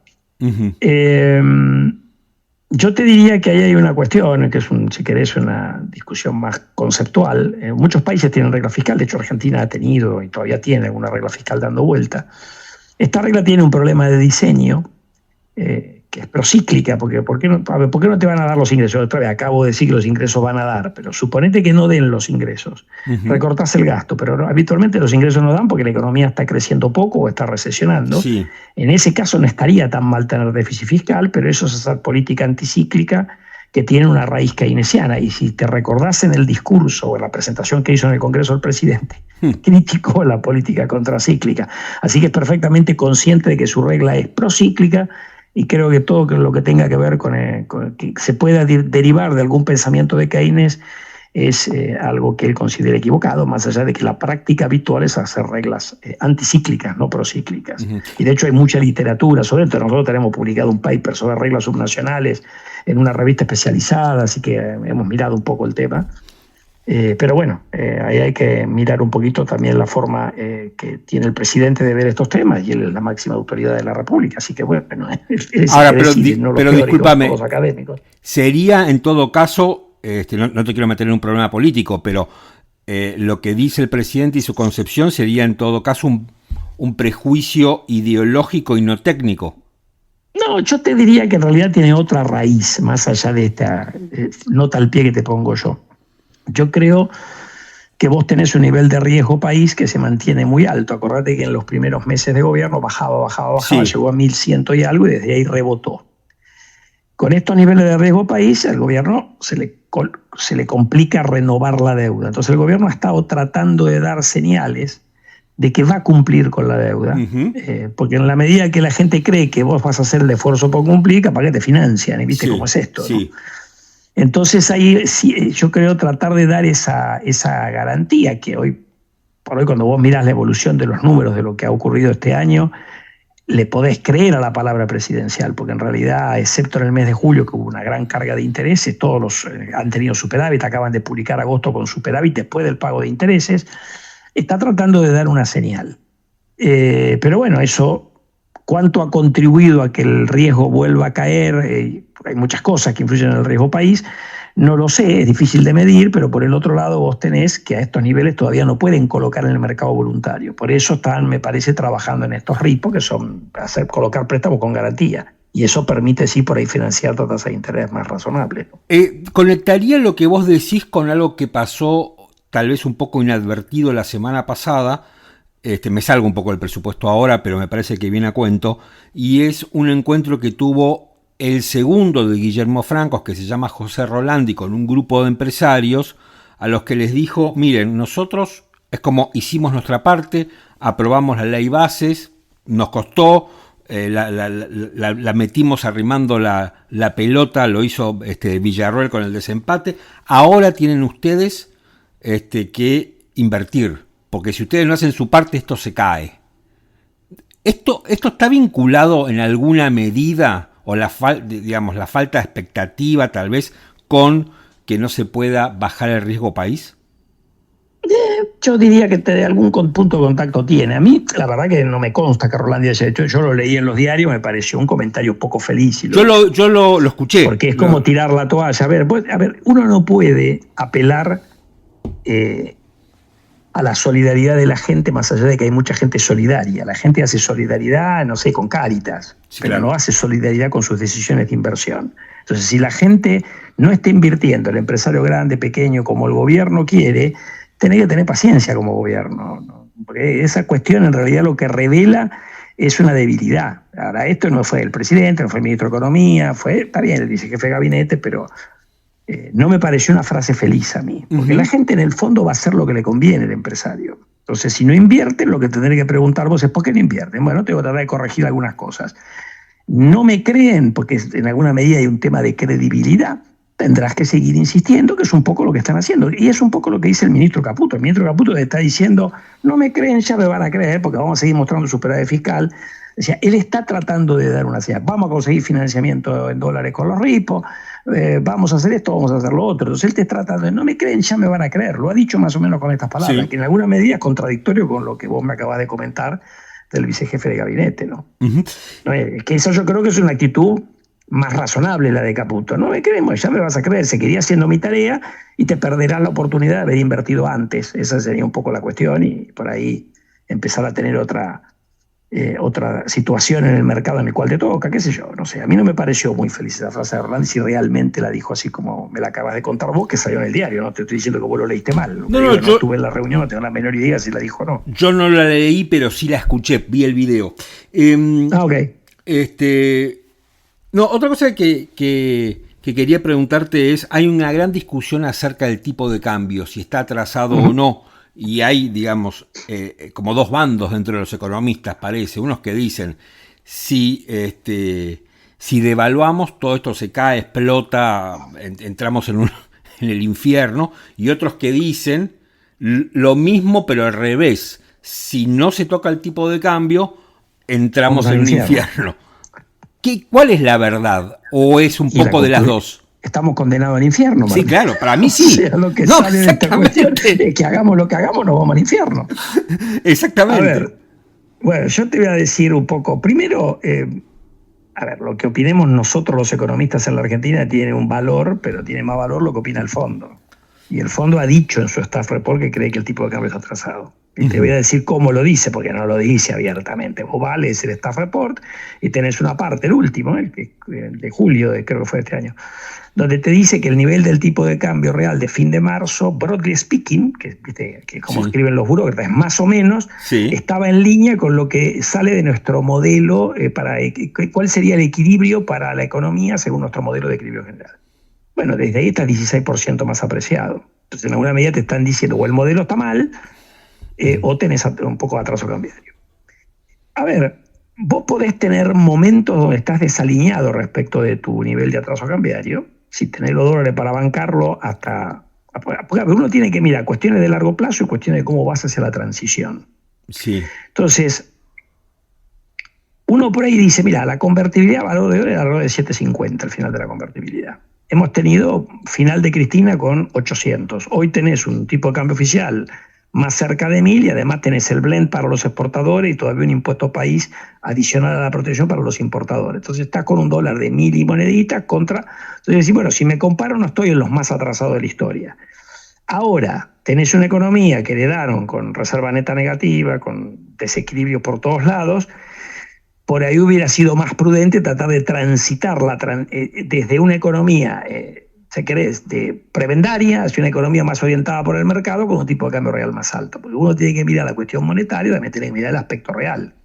Yo te diría que ahí hay una cuestión, que es, si querés, una discusión más conceptual. Muchos países tienen regla fiscal, de hecho Argentina ha tenido y todavía tiene alguna regla fiscal dando vuelta. Esta regla tiene un problema de diseño, que es procíclica, porque ¿por qué no te van a dar los ingresos? Otra vez, acabo de decir que los ingresos van a dar, pero suponete que no den los ingresos. Recortás el gasto, pero habitualmente los ingresos no dan porque la economía está creciendo poco o está recesionando. Sí. En ese caso no estaría tan mal tener déficit fiscal, pero eso es hacer política anticíclica que tiene una raíz keynesiana. Y si te recordás en el discurso o en la presentación que hizo en el Congreso el presidente, criticó la política contracíclica. Así que es perfectamente consciente de que su regla es procíclica. Y creo que todo lo que tenga que ver con que se pueda derivar de algún pensamiento de Keynes es algo que él considera equivocado, más allá de que la práctica habitual es hacer reglas anticíclicas, no procíclicas. Y de hecho hay mucha literatura sobre esto. Nosotros tenemos publicado un paper sobre reglas subnacionales en una revista especializada, así que hemos mirado un poco el tema. Pero bueno, ahí hay que mirar un poquito también la forma que tiene el presidente de ver estos temas, y él es la máxima autoridad de la República, así que bueno, ahora, pero discúlpame, los académicos. Sería en todo caso, no te quiero meter en un problema político, pero lo que dice el presidente y su concepción sería en todo caso un prejuicio ideológico y no técnico. No, yo te diría que en realidad tiene otra raíz, más allá de esta nota al pie que te pongo yo. Yo creo que vos tenés un nivel de riesgo país que se mantiene muy alto. Acordate que en los primeros meses de gobierno bajaba, sí, llegó a 1.100 y algo y desde ahí rebotó. Con estos niveles de riesgo país, al gobierno se le complica renovar la deuda. Entonces el gobierno ha estado tratando de dar señales de que va a cumplir con la deuda, porque en la medida que la gente cree que vos vas a hacer el esfuerzo por cumplir, capaz que te financian, y viste cómo es esto, sí. ¿no? Entonces ahí sí, yo creo tratar de dar esa garantía que hoy por hoy, cuando vos mirás la evolución de los números de lo que ha ocurrido este año, le podés creer a la palabra presidencial, porque en realidad, excepto en el mes de julio, que hubo una gran carga de intereses, todos los han tenido superávit, acaban de publicar agosto con superávit después del pago de intereses, está tratando de dar una señal. Pero bueno, eso, ¿cuánto ha contribuido a que el riesgo vuelva a caer? Hay muchas cosas que influyen en el riesgo país, no lo sé, es difícil de medir, pero por el otro lado vos tenés que a estos niveles todavía no pueden colocar en el mercado voluntario. Por eso están, me parece, trabajando en estos RIPO, que son colocar préstamos con garantía. Y eso permite, sí, por ahí financiar tasas de interés más razonables. Conectaría lo que vos decís con algo que pasó tal vez un poco inadvertido la semana pasada. Me salgo un poco del presupuesto ahora, pero me parece que viene a cuento. Y es un encuentro que tuvo el segundo de Guillermo Francos, que se llama José Rolandi, con un grupo de empresarios a los que les dijo: miren, nosotros es como hicimos nuestra parte, aprobamos la ley bases, nos costó, la metimos arrimando la pelota, lo hizo Villarroel con el desempate, ahora tienen ustedes que invertir, porque si ustedes no hacen su parte, esto se cae. ¿Esto está vinculado en alguna medida, o la falta de expectativa tal vez, con que no se pueda bajar el riesgo país? Yo diría que de algún punto de contacto tiene. A mí, la verdad que no me consta que Rolandi haya hecho. Yo lo leí en los diarios, me pareció un comentario poco feliz. Yo lo escuché. Porque es como tirar la toalla. A ver, uno no puede apelar a la solidaridad de la gente, más allá de que hay mucha gente solidaria. La gente hace solidaridad, no sé, con Cáritas, sí, pero claro, no hace solidaridad con sus decisiones de inversión. Entonces, si la gente no está invirtiendo, el empresario grande, pequeño, como el gobierno quiere, tenés que tener paciencia como gobierno, ¿no? Porque esa cuestión en realidad lo que revela es una debilidad. Ahora, esto no fue el presidente, no fue el ministro de Economía, está bien el vicejefe de gabinete, pero no me pareció una frase feliz a mí, porque la gente en el fondo va a hacer lo que le conviene al empresario. Entonces, si no invierten, lo que tendré que preguntar vos es ¿por qué no invierten? Bueno, tengo que tratar de corregir algunas cosas. no me creen, porque en alguna medida hay un tema de credibilidad, tendrás que seguir insistiendo, que es un poco lo que están haciendo. Y es un poco lo que dice el ministro Caputo. El ministro Caputo le está diciendo, no me creen, ya me van a creer, porque vamos a seguir mostrando superávit fiscal. O sea, él está tratando de dar una señal. Vamos a conseguir financiamiento en dólares con los ripos, vamos a hacer esto, vamos a hacer lo otro. Entonces él te está tratando de, no me creen, ya me van a creer. Lo ha dicho más o menos con estas palabras, que en alguna medida es contradictorio con lo que vos me acabas de comentar del vicejefe de gabinete, ¿no? Que eso yo creo que es una actitud más razonable, la de Caputo. No me creemos, ya me vas a creer, seguiría haciendo mi tarea y te perderás la oportunidad de haber invertido antes. Esa sería un poco la cuestión, y por ahí empezar a tener otra situación en el mercado en el cual te toca, qué sé yo, no sé. A mí no me pareció muy feliz esa frase de Hernández, si realmente la dijo así como me la acabas de contar vos, que salió en el diario. No te estoy diciendo que vos lo leíste mal. No estuve en la reunión, no tengo la menor idea si la dijo o no. Yo no la leí, pero sí la escuché, vi el video. Ok. No, otra cosa que quería preguntarte es, hay una gran discusión acerca del tipo de cambio, si está atrasado o no. Y hay, digamos, como dos bandos dentro de los economistas, parece. Unos que dicen, si devaluamos, todo esto se cae, explota, entramos en el infierno. Y otros que dicen lo mismo, pero al revés. Si no se toca el tipo de cambio, entramos en un infierno. ¿Cuál es la verdad? ¿O es un poco de las dos? Estamos condenados al infierno, Martín. Sí, claro, para mí sí. O sea, lo que sale de esta cuestión es que hagamos lo que hagamos, nos vamos al infierno. Exactamente. A ver, bueno, yo te voy a decir un poco. Primero, lo que opinemos nosotros los economistas en la Argentina tiene un valor, pero tiene más valor lo que opina el fondo. Y el fondo ha dicho en su staff report que cree que el tipo de cambio está atrasado. Y te voy a decir cómo lo dice, porque no lo dice abiertamente. Vos lees el staff report y tenés una parte, el último, el de julio, creo que fue este año, donde te dice que el nivel del tipo de cambio real de fin de marzo, broadly speaking, que como escriben los burócratas, es más o menos, estaba en línea con lo que sale de nuestro modelo, cuál sería el equilibrio para la economía según nuestro modelo de equilibrio general. Bueno, desde ahí está 16% más apreciado. Entonces, en alguna medida te están diciendo o el modelo está mal, o tenés un poco de atraso cambiario. A ver, vos podés tener momentos donde estás desalineado respecto de tu nivel de atraso cambiario, si tenés los dólares para bancarlo hasta... Porque uno tiene que mirar cuestiones de largo plazo y cuestiones de cómo vas hacia la transición. Sí. Entonces, uno por ahí dice, mira, la convertibilidad valor de dólar era alrededor de 7.50 al final de la convertibilidad. Hemos tenido final de Cristina con 800. Hoy tenés un tipo de cambio oficial más cerca de 1.000 y además tenés el blend para los exportadores y todavía un impuesto país adicional a la protección para los importadores. Entonces estás con un dólar de 1.000 y moneditas contra... Entonces decís, bueno, si me comparo no estoy en los más atrasados de la historia. Ahora tenés una economía que heredaron con reserva neta negativa, con desequilibrio por todos lados. Por ahí hubiera sido más prudente tratar de transitar desde una economía... si querés, de prebendaria hacia una economía más orientada por el mercado con un tipo de cambio real más alto. Porque uno tiene que mirar la cuestión monetaria y también tiene que mirar el aspecto real.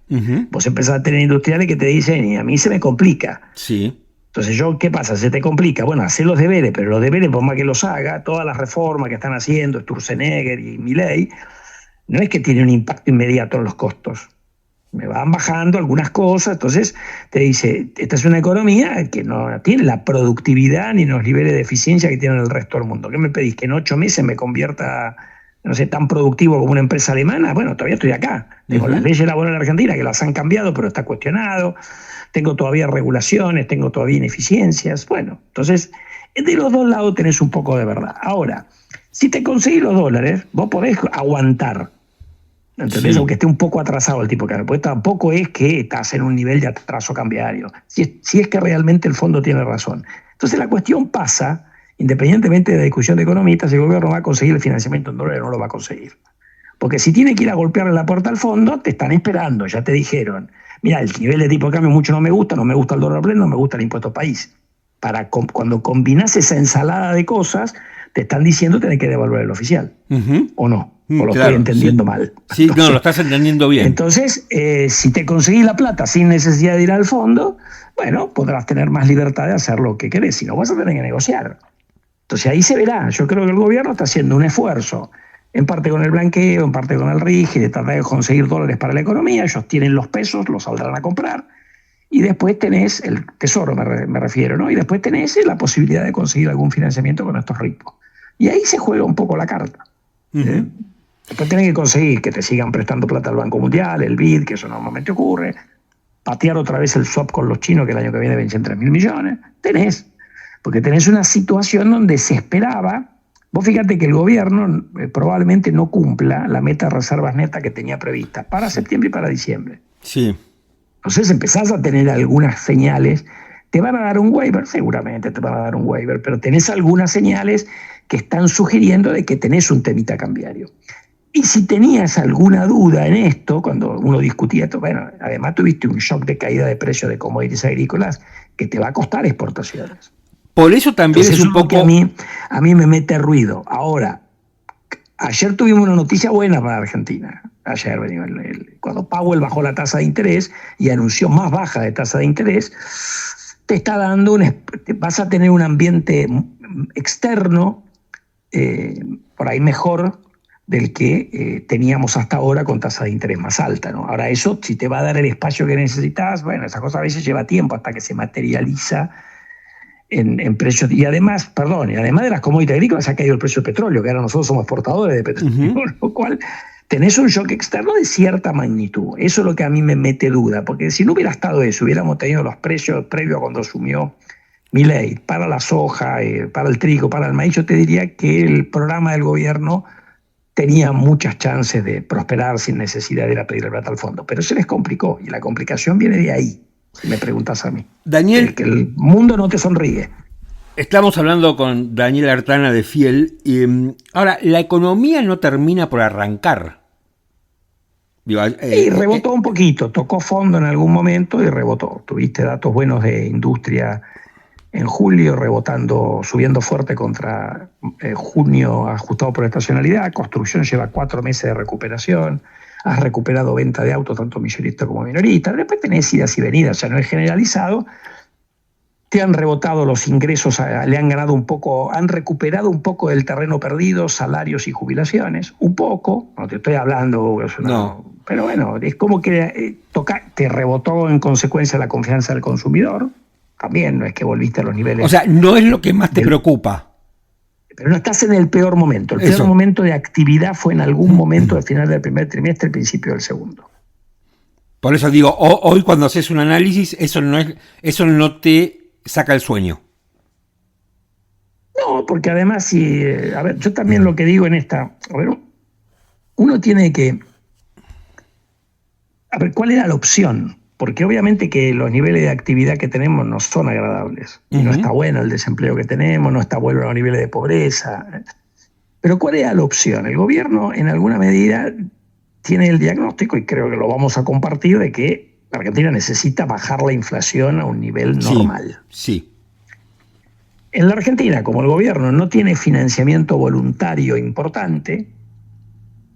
Vos empezás a tener industriales que te dicen, y a mí se me complica. Sí. Entonces, ¿qué pasa? Se te complica. Bueno, hacé los deberes, pero los deberes, por más que los haga, todas las reformas que están haciendo, Sturzenegger y Milei, no es que tiene un impacto inmediato en los costos. Me van bajando algunas cosas, entonces te dice, esta es una economía que no tiene la productividad ni los niveles de eficiencia que tiene el resto del mundo. ¿Qué me pedís? ¿Que en 8 meses me convierta, no sé, tan productivo como una empresa alemana? Bueno, todavía estoy acá. Tengo las leyes laborales en Argentina que las han cambiado, pero está cuestionado. Tengo todavía regulaciones, tengo todavía ineficiencias. Bueno, entonces, de los dos lados tenés un poco de verdad. Ahora, si te conseguís los dólares, vos podés aguantar. ¿Entendés? Sí. Aunque esté un poco atrasado el tipo de cambio, porque tampoco es que estás en un nivel de atraso cambiario, si es que realmente el fondo tiene razón. Entonces la cuestión pasa, independientemente de la discusión de economistas, si el gobierno va a conseguir el financiamiento en dólares, no lo va a conseguir. Porque si tiene que ir a golpearle la puerta al fondo, te están esperando, ya te dijeron, mira, el nivel de tipo de cambio mucho no me gusta el dólar blend, no me gusta el impuesto país. Cuando combinás esa ensalada de cosas, te están diciendo que tenés que devolver el oficial, ¿o no? O lo estoy entendiendo mal. Sí, entonces, no, lo estás entendiendo bien. Entonces, si te conseguís la plata sin necesidad de ir al fondo, bueno, podrás tener más libertad de hacer lo que querés. Si no, vas a tener que negociar. Entonces ahí se verá. Yo creo que el gobierno está haciendo un esfuerzo, en parte con el blanqueo, en parte con el RIGI, de tratar de conseguir dólares para la economía. Ellos tienen los pesos, los saldrán a comprar. Y después tenés el tesoro, me refiero, ¿no? Y después tenés la posibilidad de conseguir algún financiamiento con estos ricos. Y ahí se juega un poco la carta. Después tenés que conseguir que te sigan prestando plata al Banco Mundial, el BID, que eso normalmente ocurre, patear otra vez el swap con los chinos, que el año que viene vencen 3.000 millones. Porque tenés una situación donde se esperaba. Vos fíjate que el gobierno probablemente no cumpla la meta de reservas netas que tenía prevista para septiembre y para diciembre. Sí. Entonces empezás a tener algunas señales. ¿Te van a dar un waiver? Seguramente te van a dar un waiver, pero tenés algunas señales que están sugiriendo de que tenés un temita cambiario. Y si tenías alguna duda en esto, cuando uno discutía esto, bueno, además tuviste un shock de caída de precios de commodities agrícolas que te va a costar exportaciones. Por eso también entonces, es un poco... Que a mí me mete ruido. Ahora, ayer tuvimos una noticia buena para Argentina. Ayer, cuando Powell bajó la tasa de interés y anunció más baja de tasa de interés, te está dando vas a tener un ambiente externo por ahí mejor del que teníamos hasta ahora con tasa de interés más alta, ¿no? Ahora eso, si te va a dar el espacio que necesitas, bueno, esa cosa a veces lleva tiempo hasta que se materializa en precios. Y además de las commodities agrícolas ha caído el precio del petróleo, que ahora nosotros somos exportadores de petróleo, lo cual tenés un shock externo de cierta magnitud. Eso es lo que a mí me mete duda, porque si no hubiera estado eso, hubiéramos tenido los precios previos a cuando asumió Milei para la soja, para el trigo, para el maíz, yo te diría que el programa del gobierno tenía muchas chances de prosperar sin necesidad de ir a pedir el plata al fondo. Pero se les complicó, y la complicación viene de ahí, si me preguntas a mí. Daniel, que el mundo no te sonríe. Estamos hablando con Daniel Artana de Fiel. Ahora, la economía no termina por arrancar. Y rebotó un poquito, tocó fondo en algún momento y rebotó. Tuviste datos buenos de industria en julio, subiendo fuerte contra junio ajustado por estacionalidad. Construcción lleva 4 meses de recuperación. Has recuperado venta de autos, tanto mayorista como minorista. Después tenés idas y venidas, ya no es generalizado. Te han rebotado los ingresos, le han ganado un poco, han recuperado un poco del terreno perdido, salarios y jubilaciones, un poco, no te estoy hablando, pero bueno, es como que te rebotó en consecuencia la confianza del consumidor, también no es que volviste a los niveles. O sea, no es lo que más te preocupa. Pero no estás en el peor momento, peor momento de actividad fue en algún momento al final del primer trimestre, al principio del segundo. Por eso digo, hoy cuando haces un análisis, eso no te saca el sueño. No, porque además, yo también lo que digo en uno tiene que... ¿cuál era la opción? Porque obviamente que los niveles de actividad que tenemos no son agradables. Y no está bueno el desempleo que tenemos, no está bueno los niveles de pobreza. Pero ¿cuál era la opción? El gobierno, en alguna medida, tiene el diagnóstico, y creo que lo vamos a compartir, de que Argentina necesita bajar la inflación a un nivel normal. Sí. En la Argentina, como el gobierno no tiene financiamiento voluntario importante,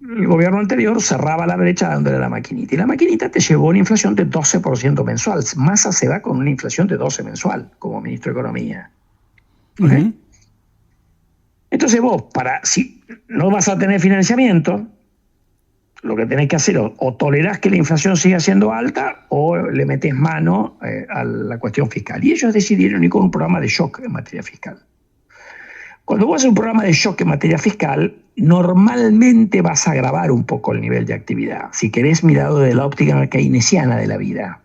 el gobierno anterior cerraba la brecha dándole la maquinita. Y la maquinita te llevó una inflación de 12% mensual. Massa se va con una inflación de 12% mensual como ministro de Economía. ¿Okay? Entonces vos, si no vas a tener financiamiento, lo que tenés que hacer o tolerás que la inflación siga siendo alta o le metés mano a la cuestión fiscal. Y ellos decidieron ir con un programa de shock en materia fiscal. Cuando vos haces un programa de shock en materia fiscal, normalmente vas a agravar un poco el nivel de actividad, si querés mirado de la óptica keynesiana de la vida.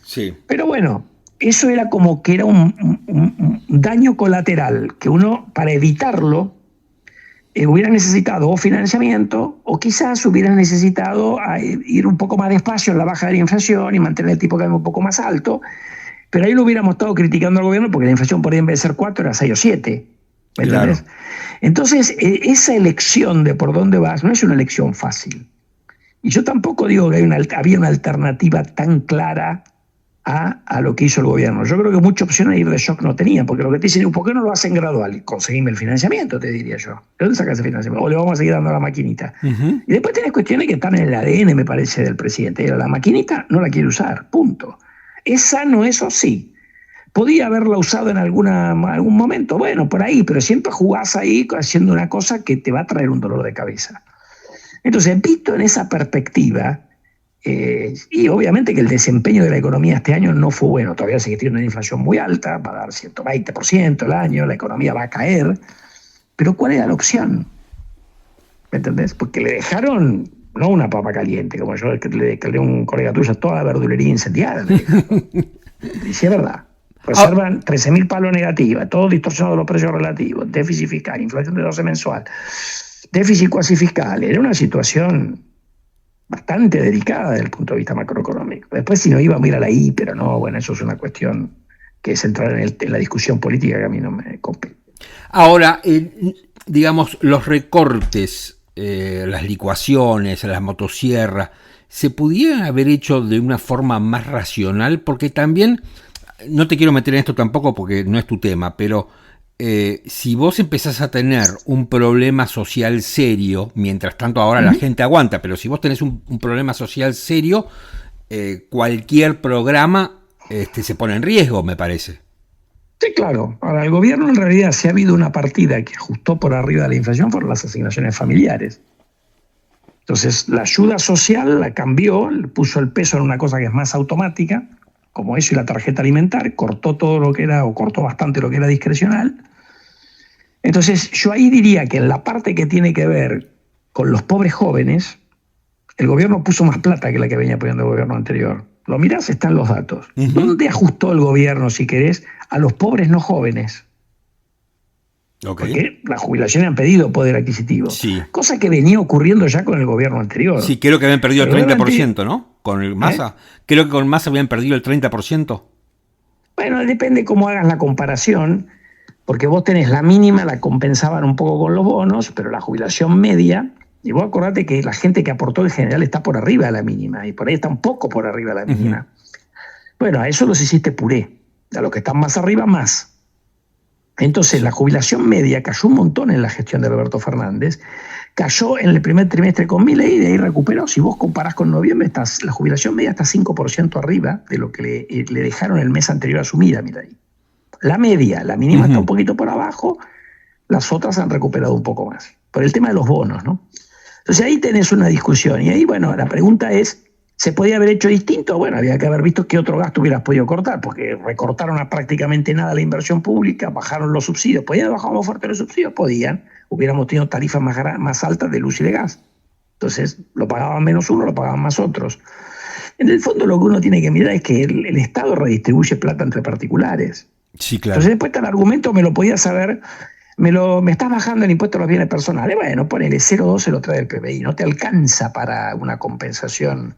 Sí. Pero bueno, eso era como que era un daño colateral, que uno, para evitarlo, hubiera necesitado o financiamiento o quizás hubiera necesitado ir un poco más despacio en la baja de la inflación y mantener el tipo de cambio un poco más alto, pero ahí lo hubiéramos estado criticando al gobierno porque la inflación por ahí en vez de ser 4 era 6 o 7. ¿Me entiendes? Claro. Entonces, esa elección de por dónde vas no es una elección fácil. Y yo tampoco digo que había una alternativa tan clara a lo que hizo el gobierno. Yo creo que mucha opción a ir de shock no tenía, porque lo que te dicen es, ¿por qué no lo hacen gradual? Conseguime el financiamiento, te diría yo. ¿De dónde sacas el financiamiento? O le vamos a seguir dando a la maquinita. Y después tenés cuestiones que están en el ADN, me parece, del presidente. La maquinita no la quiere usar, punto. ¿Es sano eso? Sí. ¿Podía haberla usado en algún momento? Bueno, por ahí, pero siempre jugás ahí haciendo una cosa que te va a traer un dolor de cabeza. Entonces, visto en esa perspectiva, Y obviamente que el desempeño de la economía este año no fue bueno. Todavía sigue teniendo una inflación muy alta, va a dar 120% el año, la economía va a caer. Pero ¿cuál era la opción? ¿Me entendés? Porque le dejaron, no una papa caliente, como yo que le a un colega tuyo, toda la verdulería incendiada. Y sí, es verdad. Reservan 13.000 palos negativas, todo distorsionado los precios relativos, déficit fiscal, inflación de 12 mensual, déficit cuasi fiscal. Era una situación bastante delicada desde el punto de vista macroeconómico. Después si no íbamos a ir a la I, pero no, bueno, eso es una cuestión que es entrar en la discusión política que a mí no me compete. Ahora, digamos, los recortes, las licuaciones, las motosierras, ¿se pudieran haber hecho de una forma más racional? Porque también, no te quiero meter en esto tampoco porque no es tu tema, pero si vos empezás a tener un problema social serio, mientras tanto ahora la gente aguanta, pero si vos tenés un problema social serio, cualquier programa se pone en riesgo, me parece. Sí, claro. Ahora, el gobierno en realidad, si ha habido una partida que ajustó por arriba de la inflación, fueron las asignaciones familiares. Entonces, la ayuda social la cambió, le puso el peso en una cosa que es más automática, como eso y la tarjeta alimentaria, cortó todo lo que era, o cortó bastante lo que era discrecional. Entonces, yo ahí diría que en la parte que tiene que ver con los pobres jóvenes, el gobierno puso más plata que la que venía poniendo el gobierno anterior. Lo mirás, están los datos. Uh-huh. ¿Dónde ajustó el gobierno, si querés, a los pobres no jóvenes? Okay. Porque las jubilaciones han pedido poder adquisitivo. Sí. Cosa que venía ocurriendo ya con el gobierno anterior. Sí, creo que habían perdido el 30%, ¿no? Con el Massa. Creo que con Massa habían perdido el 30%. Bueno, depende cómo hagas la comparación, porque vos tenés la mínima, la compensaban un poco con los bonos, pero la jubilación media, y vos acordate que la gente que aportó en general está por arriba de la mínima, y por ahí está un poco por arriba de la mínima. Bueno, a eso los hiciste puré. A los que están más arriba, más. Entonces, la jubilación media cayó un montón en la gestión de Alberto Fernández, cayó en el primer trimestre con Milei y de ahí recuperó. Si vos comparás con noviembre, la jubilación media está 5% arriba de lo que le dejaron el mes anterior asumida, Milei. La media, la mínima está un poquito por abajo, las otras han recuperado un poco más. Por el tema de los bonos, ¿no? Entonces ahí tenés una discusión y ahí, bueno, la pregunta es, ¿se podía haber hecho distinto? Bueno, había que haber visto qué otro gasto hubieras podido cortar, porque recortaron a prácticamente nada la inversión pública, bajaron los subsidios. ¿Podían bajar más fuerte los subsidios? Podían. Hubiéramos tenido tarifas más altas de luz y de gas. Entonces, lo pagaban menos uno, lo pagaban más otros. En el fondo, lo que uno tiene que mirar es que el Estado redistribuye plata entre particulares. Sí, claro. Entonces, después está el argumento, me lo podías saber, me estás bajando el impuesto a los bienes personales. Bueno, ponele 0,2 se lo trae el PBI. No te alcanza para una compensación.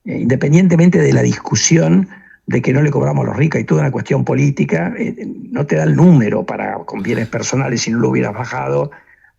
Independientemente de la discusión de que no le cobramos a los ricos y toda una cuestión política, no te da el número con bienes personales si no lo hubieras bajado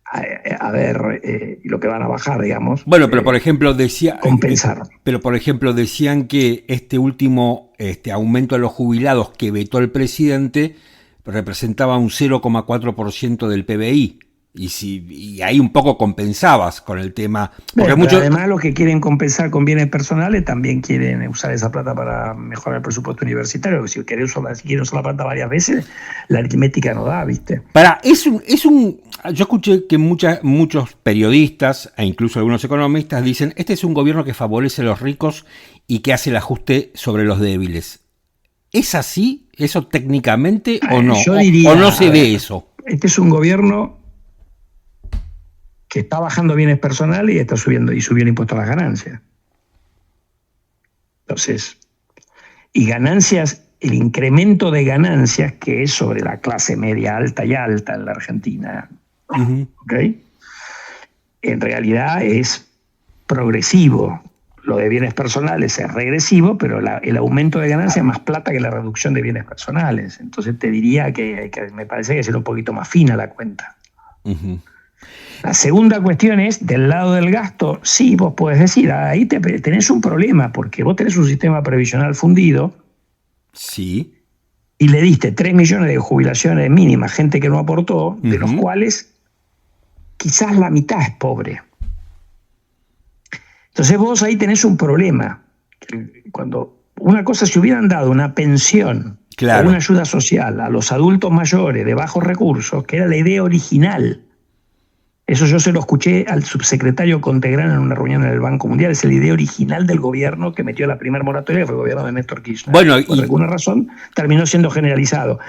a ver lo que van a bajar, digamos. Bueno, pero por ejemplo compensar. Pero por ejemplo decían que este último aumento de los jubilados que vetó el presidente representaba un 0,4% del PBI. Y ahí un poco compensabas con el tema. Porque además los que quieren compensar con bienes personales también quieren usar esa plata para mejorar el presupuesto universitario. Si quieren usar la plata varias veces, la aritmética no da, ¿viste? Yo escuché que muchos periodistas e incluso algunos economistas dicen, este es un gobierno que favorece a los ricos y que hace el ajuste sobre los débiles. ¿Es así? ¿Eso técnicamente o no? Yo diría, ¿O no se ve eso? Este es un gobierno que está bajando bienes personales y está subiendo el impuesto a las ganancias. Entonces, y ganancias, el incremento de ganancias que es sobre la clase media alta y alta en la Argentina, ¿okay? En realidad es progresivo. Lo de bienes personales es regresivo, pero el aumento de ganancias es más plata que la reducción de bienes personales. Entonces te diría que me parece que hay que ser un poquito más fina la cuenta. La segunda cuestión es, del lado del gasto, sí, vos podés decir, ahí tenés un problema, porque vos tenés un sistema previsional fundido. Sí. Y le diste 3 millones de jubilaciones mínimas, gente que no aportó, de los cuales quizás la mitad es pobre. Entonces vos ahí tenés un problema. Cuando una cosa, si hubieran dado una pensión o una ayuda social a los adultos mayores de bajos recursos, que era la idea original, Eso yo se lo escuché al subsecretario Contegrán en una reunión en el Banco Mundial. Es la idea original del gobierno que metió la primera moratoria, que fue el gobierno de Néstor Kirchner. Bueno, por alguna razón terminó siendo generalizado.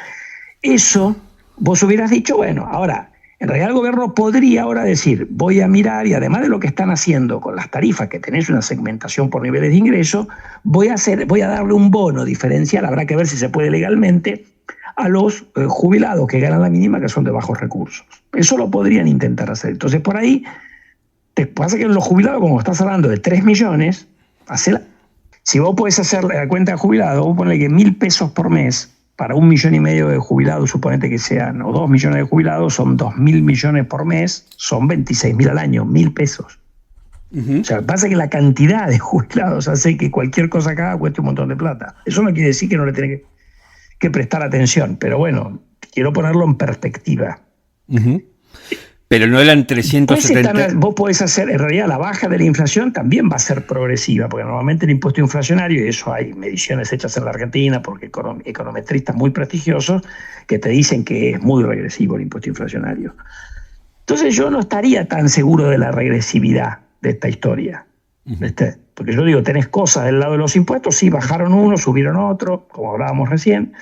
Eso vos hubieras dicho, bueno, ahora, en realidad el gobierno podría ahora decir, voy a mirar, y además de lo que están haciendo con las tarifas, que tenés una segmentación por niveles de ingreso, voy a darle un bono diferencial, habrá que ver si se puede legalmente, a los jubilados que ganan la mínima, que son de bajos recursos. Eso lo podrían intentar hacer. Entonces, por ahí, te pasa que los jubilados, como estás hablando de 3 millones, si vos podés hacer la cuenta de jubilado, vos ponle que 1.000 pesos por mes, para 1,5 millones de jubilados, suponete que sean, o 2 millones de jubilados, son 2.000 millones por mes, son 26.000 al año, 1.000 pesos. O sea, pasa que la cantidad de jubilados hace que cualquier cosa acá cueste un montón de plata. Eso no quiere decir que no le tenés que prestar atención, pero bueno, quiero ponerlo en perspectiva. Pero no eran 370. Vos podés hacer, en realidad la baja de la inflación también va a ser progresiva, porque normalmente el impuesto inflacionario, y eso hay mediciones hechas en la Argentina, porque econometristas muy prestigiosos que te dicen que es muy regresivo el impuesto inflacionario. Entonces yo no estaría tan seguro de la regresividad de esta historia. Porque yo digo, tenés cosas del lado de los impuestos, sí, bajaron uno, subieron otro, como hablábamos recién.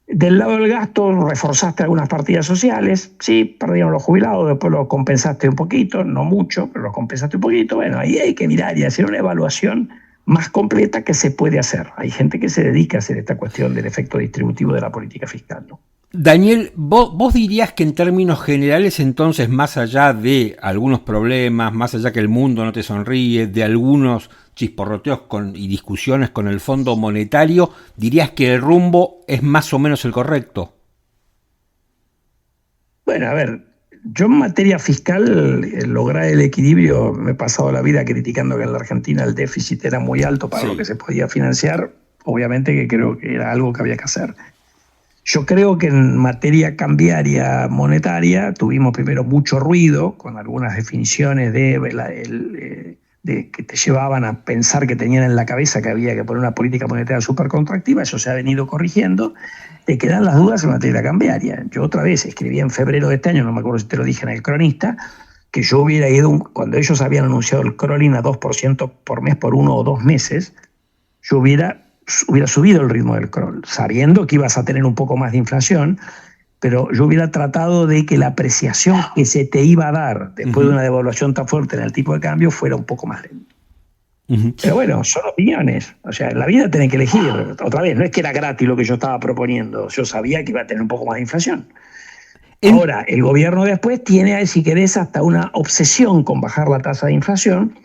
Del lado del gasto, reforzaste algunas partidas sociales, sí, perdieron los jubilados, después los compensaste un poquito, no mucho, pero los compensaste un poquito. Bueno, ahí hay que mirar y hacer una evaluación más completa que se puede hacer. Hay gente que se dedica a hacer esta cuestión del efecto distributivo de la política fiscal, ¿no? Daniel, ¿vos dirías que en términos generales, entonces, más allá de algunos problemas, más allá que el mundo no te sonríe, de algunos chisporroteos y discusiones con el Fondo Monetario, dirías que el rumbo es más o menos el correcto? Bueno, a ver, yo en materia fiscal, lograr el equilibrio, me he pasado la vida criticando que en la Argentina el déficit era muy alto para lo que se podía financiar. Obviamente que creo que era algo que había que hacer. Yo creo que en materia cambiaria monetaria tuvimos primero mucho ruido con algunas definiciones de que te llevaban a pensar que tenían en la cabeza que había que poner una política monetaria súper contractiva. Eso se ha venido corrigiendo. Te quedan las dudas en materia cambiaria. Yo otra vez escribí en febrero de este año, no me acuerdo si te lo dije en El Cronista, que yo hubiera ido, cuando ellos habían anunciado el crawling a 2% por mes por 1 o 2 meses, yo hubiera subido el ritmo del crawl, sabiendo que ibas a tener un poco más de inflación, pero yo hubiera tratado de que la apreciación que se te iba a dar después de una devaluación tan fuerte en el tipo de cambio fuera un poco más lento. Pero bueno, son opiniones. O sea, en la vida tenés que elegir. Otra vez, no es que era gratis lo que yo estaba proponiendo. Yo sabía que iba a tener un poco más de inflación. Ahora, el gobierno después tiene, si querés, hasta una obsesión con bajar la tasa de inflación,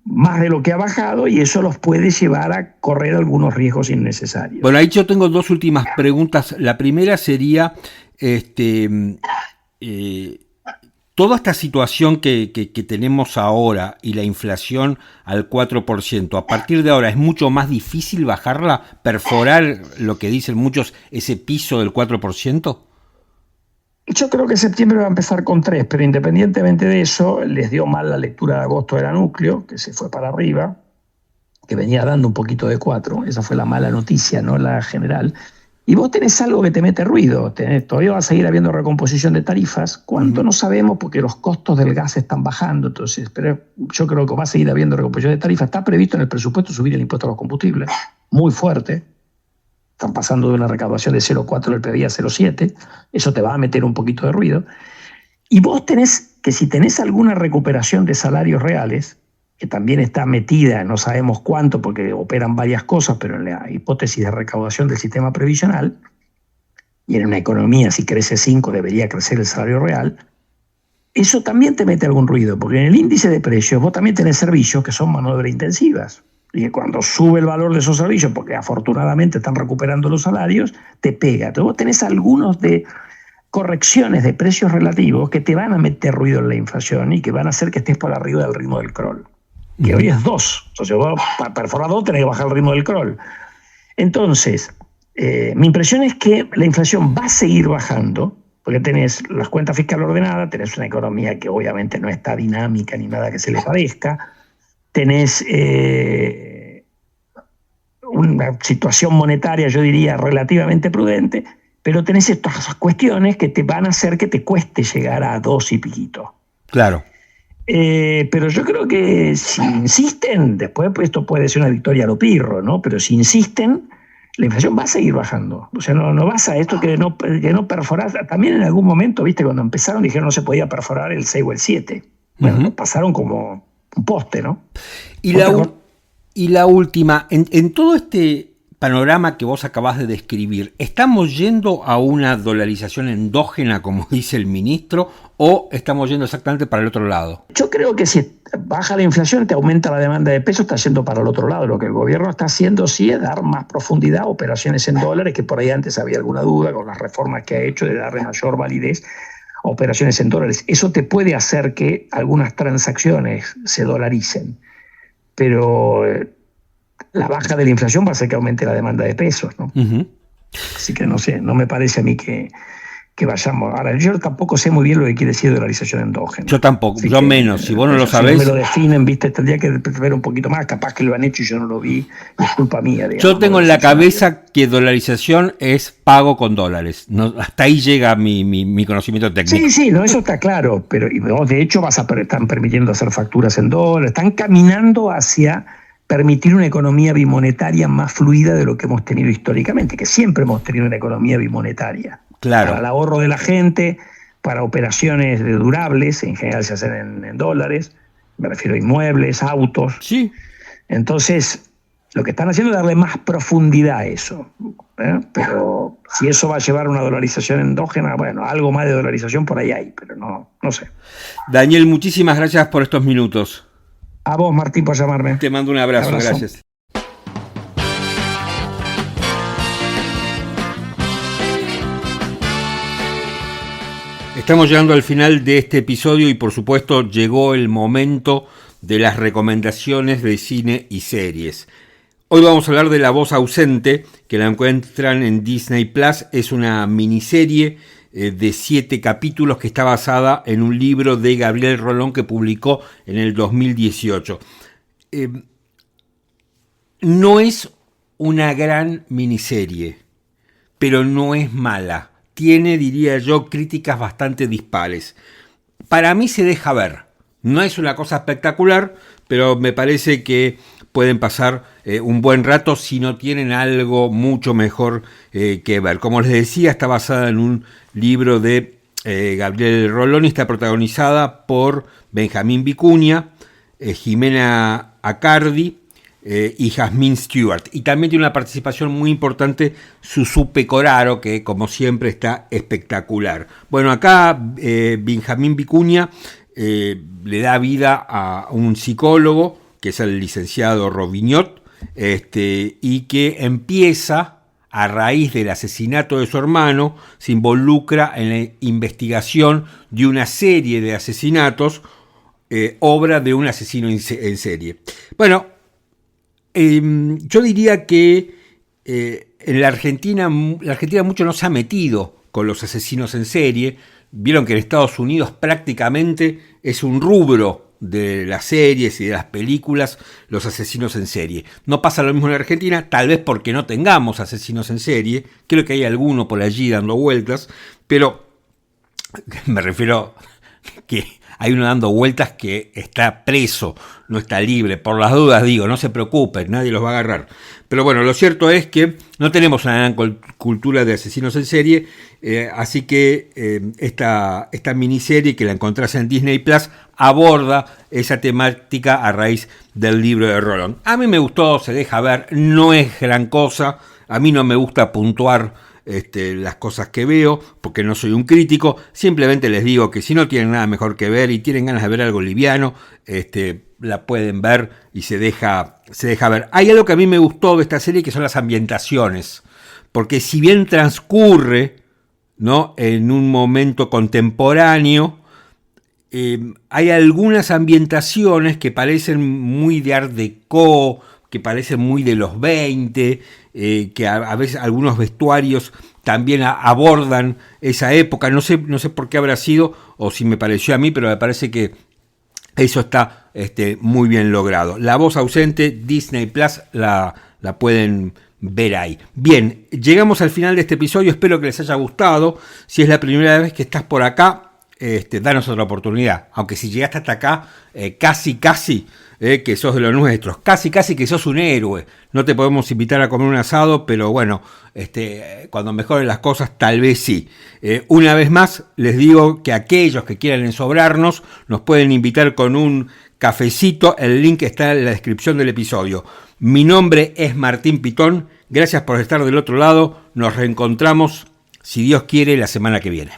más de lo que ha bajado, y eso los puede llevar a correr algunos riesgos innecesarios. Bueno, ahí yo tengo 2 últimas preguntas. La primera sería, toda esta situación que tenemos ahora y la inflación al 4%, a partir de ahora es mucho más difícil bajarla, perforar lo que dicen muchos, ese piso del 4%. Yo creo que septiembre va a empezar con 3, pero independientemente de eso, les dio mal la lectura de agosto de la núcleo, que se fue para arriba, que venía dando un poquito de 4. Esa fue la mala noticia, no la general. Y vos tenés algo que te mete ruido. Todavía va a seguir habiendo recomposición de tarifas. ¿Cuánto? No sabemos, porque los costos del gas están bajando. Entonces, pero yo creo que va a seguir habiendo recomposición de tarifas. Está previsto en el presupuesto subir el impuesto a los combustibles, muy fuerte. Están pasando de una recaudación de 0,4 del PBI a 0,7. Eso te va a meter un poquito de ruido. Y vos tenés que, si tenés alguna recuperación de salarios reales, que también está metida, no sabemos cuánto, porque operan varias cosas, pero en la hipótesis de recaudación del sistema previsional, y en una economía, si crece 5, debería crecer el salario real, eso también te mete algún ruido, porque en el índice de precios vos también tenés servicios que son mano de obra intensivas. Y que cuando sube el valor de esos servicios, porque afortunadamente están recuperando los salarios, te pega. Entonces vos tenés algunos de correcciones de precios relativos que te van a meter ruido en la inflación y que van a hacer que estés por arriba del ritmo del crawl, que hoy es 2. Entonces vos, para perforar 2, tenés que bajar el ritmo del crawl. Entonces, mi impresión es que la inflación va a seguir bajando, porque tenés las cuentas fiscales ordenadas, tenés una economía que obviamente no está dinámica ni nada que se le parezca, tenés una situación monetaria, yo diría, relativamente prudente, pero tenés estas cuestiones que te van a hacer que te cueste llegar a 2 y piquito. Claro. Pero yo creo que si insisten, después esto puede ser una victoria a lo pirro, ¿no? Pero si insisten, la inflación va a seguir bajando. O sea, no vas a esto que no perforás. También en algún momento, viste, cuando empezaron dijeron no se podía perforar el 6 o el 7. Bueno, pasaron como un poste, ¿no? Y la última, en todo este panorama que vos acabás de describir, ¿estamos yendo a una dolarización endógena, como dice el ministro, o estamos yendo exactamente para el otro lado? Yo creo que si baja la inflación, te aumenta la demanda de pesos, está yendo para el otro lado. Lo que el gobierno está haciendo sí es dar más profundidad a operaciones en dólares, que por ahí antes había alguna duda con las reformas que ha hecho de darle mayor validez a operaciones en dólares. Eso te puede hacer que algunas transacciones se dolaricen, pero la baja de la inflación va a hacer que aumente la demanda de pesos, ¿no? Así que no sé, no me parece a mí que vayamos. Ahora, yo tampoco sé muy bien lo que quiere decir dolarización endógena. Yo tampoco, yo menos, si vos no lo sabés. Si no me lo definen, viste, tendría que ver un poquito más, capaz que lo han hecho y yo no lo vi, es culpa mía. Digamos, yo tengo en la cabeza que dolarización es pago con dólares, no, hasta ahí llega mi conocimiento técnico. Sí, no, eso está claro, pero de hecho están permitiendo hacer facturas en dólares, están caminando hacia permitir una economía bimonetaria más fluida de lo que hemos tenido históricamente, que siempre hemos tenido una economía bimonetaria. Claro. Para el ahorro de la gente, para operaciones durables, en general se hacen en dólares, me refiero a inmuebles, autos. Sí. Entonces, lo que están haciendo es darle más profundidad a eso. Pero si eso va a llevar a una dolarización endógena, bueno, algo más de dolarización por ahí hay, pero no sé. Daniel, muchísimas gracias por estos minutos. A vos, Martín, por llamarme. Te mando un abrazo. Gracias. Estamos llegando al final de este episodio y por supuesto llegó el momento de las recomendaciones de cine y series. Hoy vamos a hablar de La Voz Ausente, que la encuentran en Disney Plus. Es una miniserie de 7 capítulos que está basada en un libro de Gabriel Rolón que publicó en el 2018. No es una gran miniserie, pero no es mala. Tiene, diría yo, críticas bastante dispares. Para mí se deja ver. No es una cosa espectacular, pero me parece que pueden pasar un buen rato si no tienen algo mucho mejor que ver. Como les decía, está basada en un libro de Gabriel Rolón y está protagonizada por Benjamín Vicuña, Jimena Accardi y Jasmine Stewart. Y también tiene una participación muy importante Susu Pecoraro, que como siempre está espectacular. Bueno, acá Benjamín Vicuña le da vida a un psicólogo, que es el licenciado Robiñot, y que empieza, a raíz del asesinato de su hermano, se involucra en la investigación de una serie de asesinatos, obra de un asesino en serie. Bueno, yo diría que en la Argentina mucho no se ha metido con los asesinos en serie. Vieron que en Estados Unidos prácticamente es un rubro de las series y de las películas, los asesinos en serie. No pasa lo mismo en Argentina, tal vez porque no tengamos asesinos en serie. Creo que hay alguno por allí dando vueltas, pero me refiero que hay uno dando vueltas que está preso, no está libre. Por las dudas digo, no se preocupen, nadie los va a agarrar. Pero bueno, lo cierto es que no tenemos una gran cultura de asesinos en serie, así que esta miniserie que la encontrás en Disney Plus aborda esa temática a raíz del libro de Rolón. A mí me gustó, se deja ver, no es gran cosa, a mí no me gusta puntuar las cosas que veo, porque no soy un crítico. Simplemente les digo que si no tienen nada mejor que ver y tienen ganas de ver algo liviano, la pueden ver y se deja ver. Hay algo que a mí me gustó de esta serie, que son las ambientaciones, porque si bien transcurre, ¿no?, en un momento contemporáneo, hay algunas ambientaciones que parecen muy de Art Deco, que parecen muy de los 20, que a veces algunos vestuarios también abordan esa época. No sé por qué habrá sido, o si me pareció a mí, pero me parece que eso está muy bien logrado. La Voz Ausente, Disney Plus, la pueden ver ahí. Bien, llegamos al final de este episodio, espero que les haya gustado. Si es la primera vez que estás por acá, danos otra oportunidad. Aunque si llegaste hasta acá, casi que sos de los nuestros, casi que sos un héroe. No te podemos invitar a comer un asado, pero bueno, cuando mejoren las cosas, tal vez sí. Una vez más, les digo que aquellos que quieran ensobrarnos, nos pueden invitar con un cafecito. El link está en la descripción del episodio. Mi nombre es Martín Pitón. Gracias por estar del otro lado. Nos reencontramos, si Dios quiere, la semana que viene.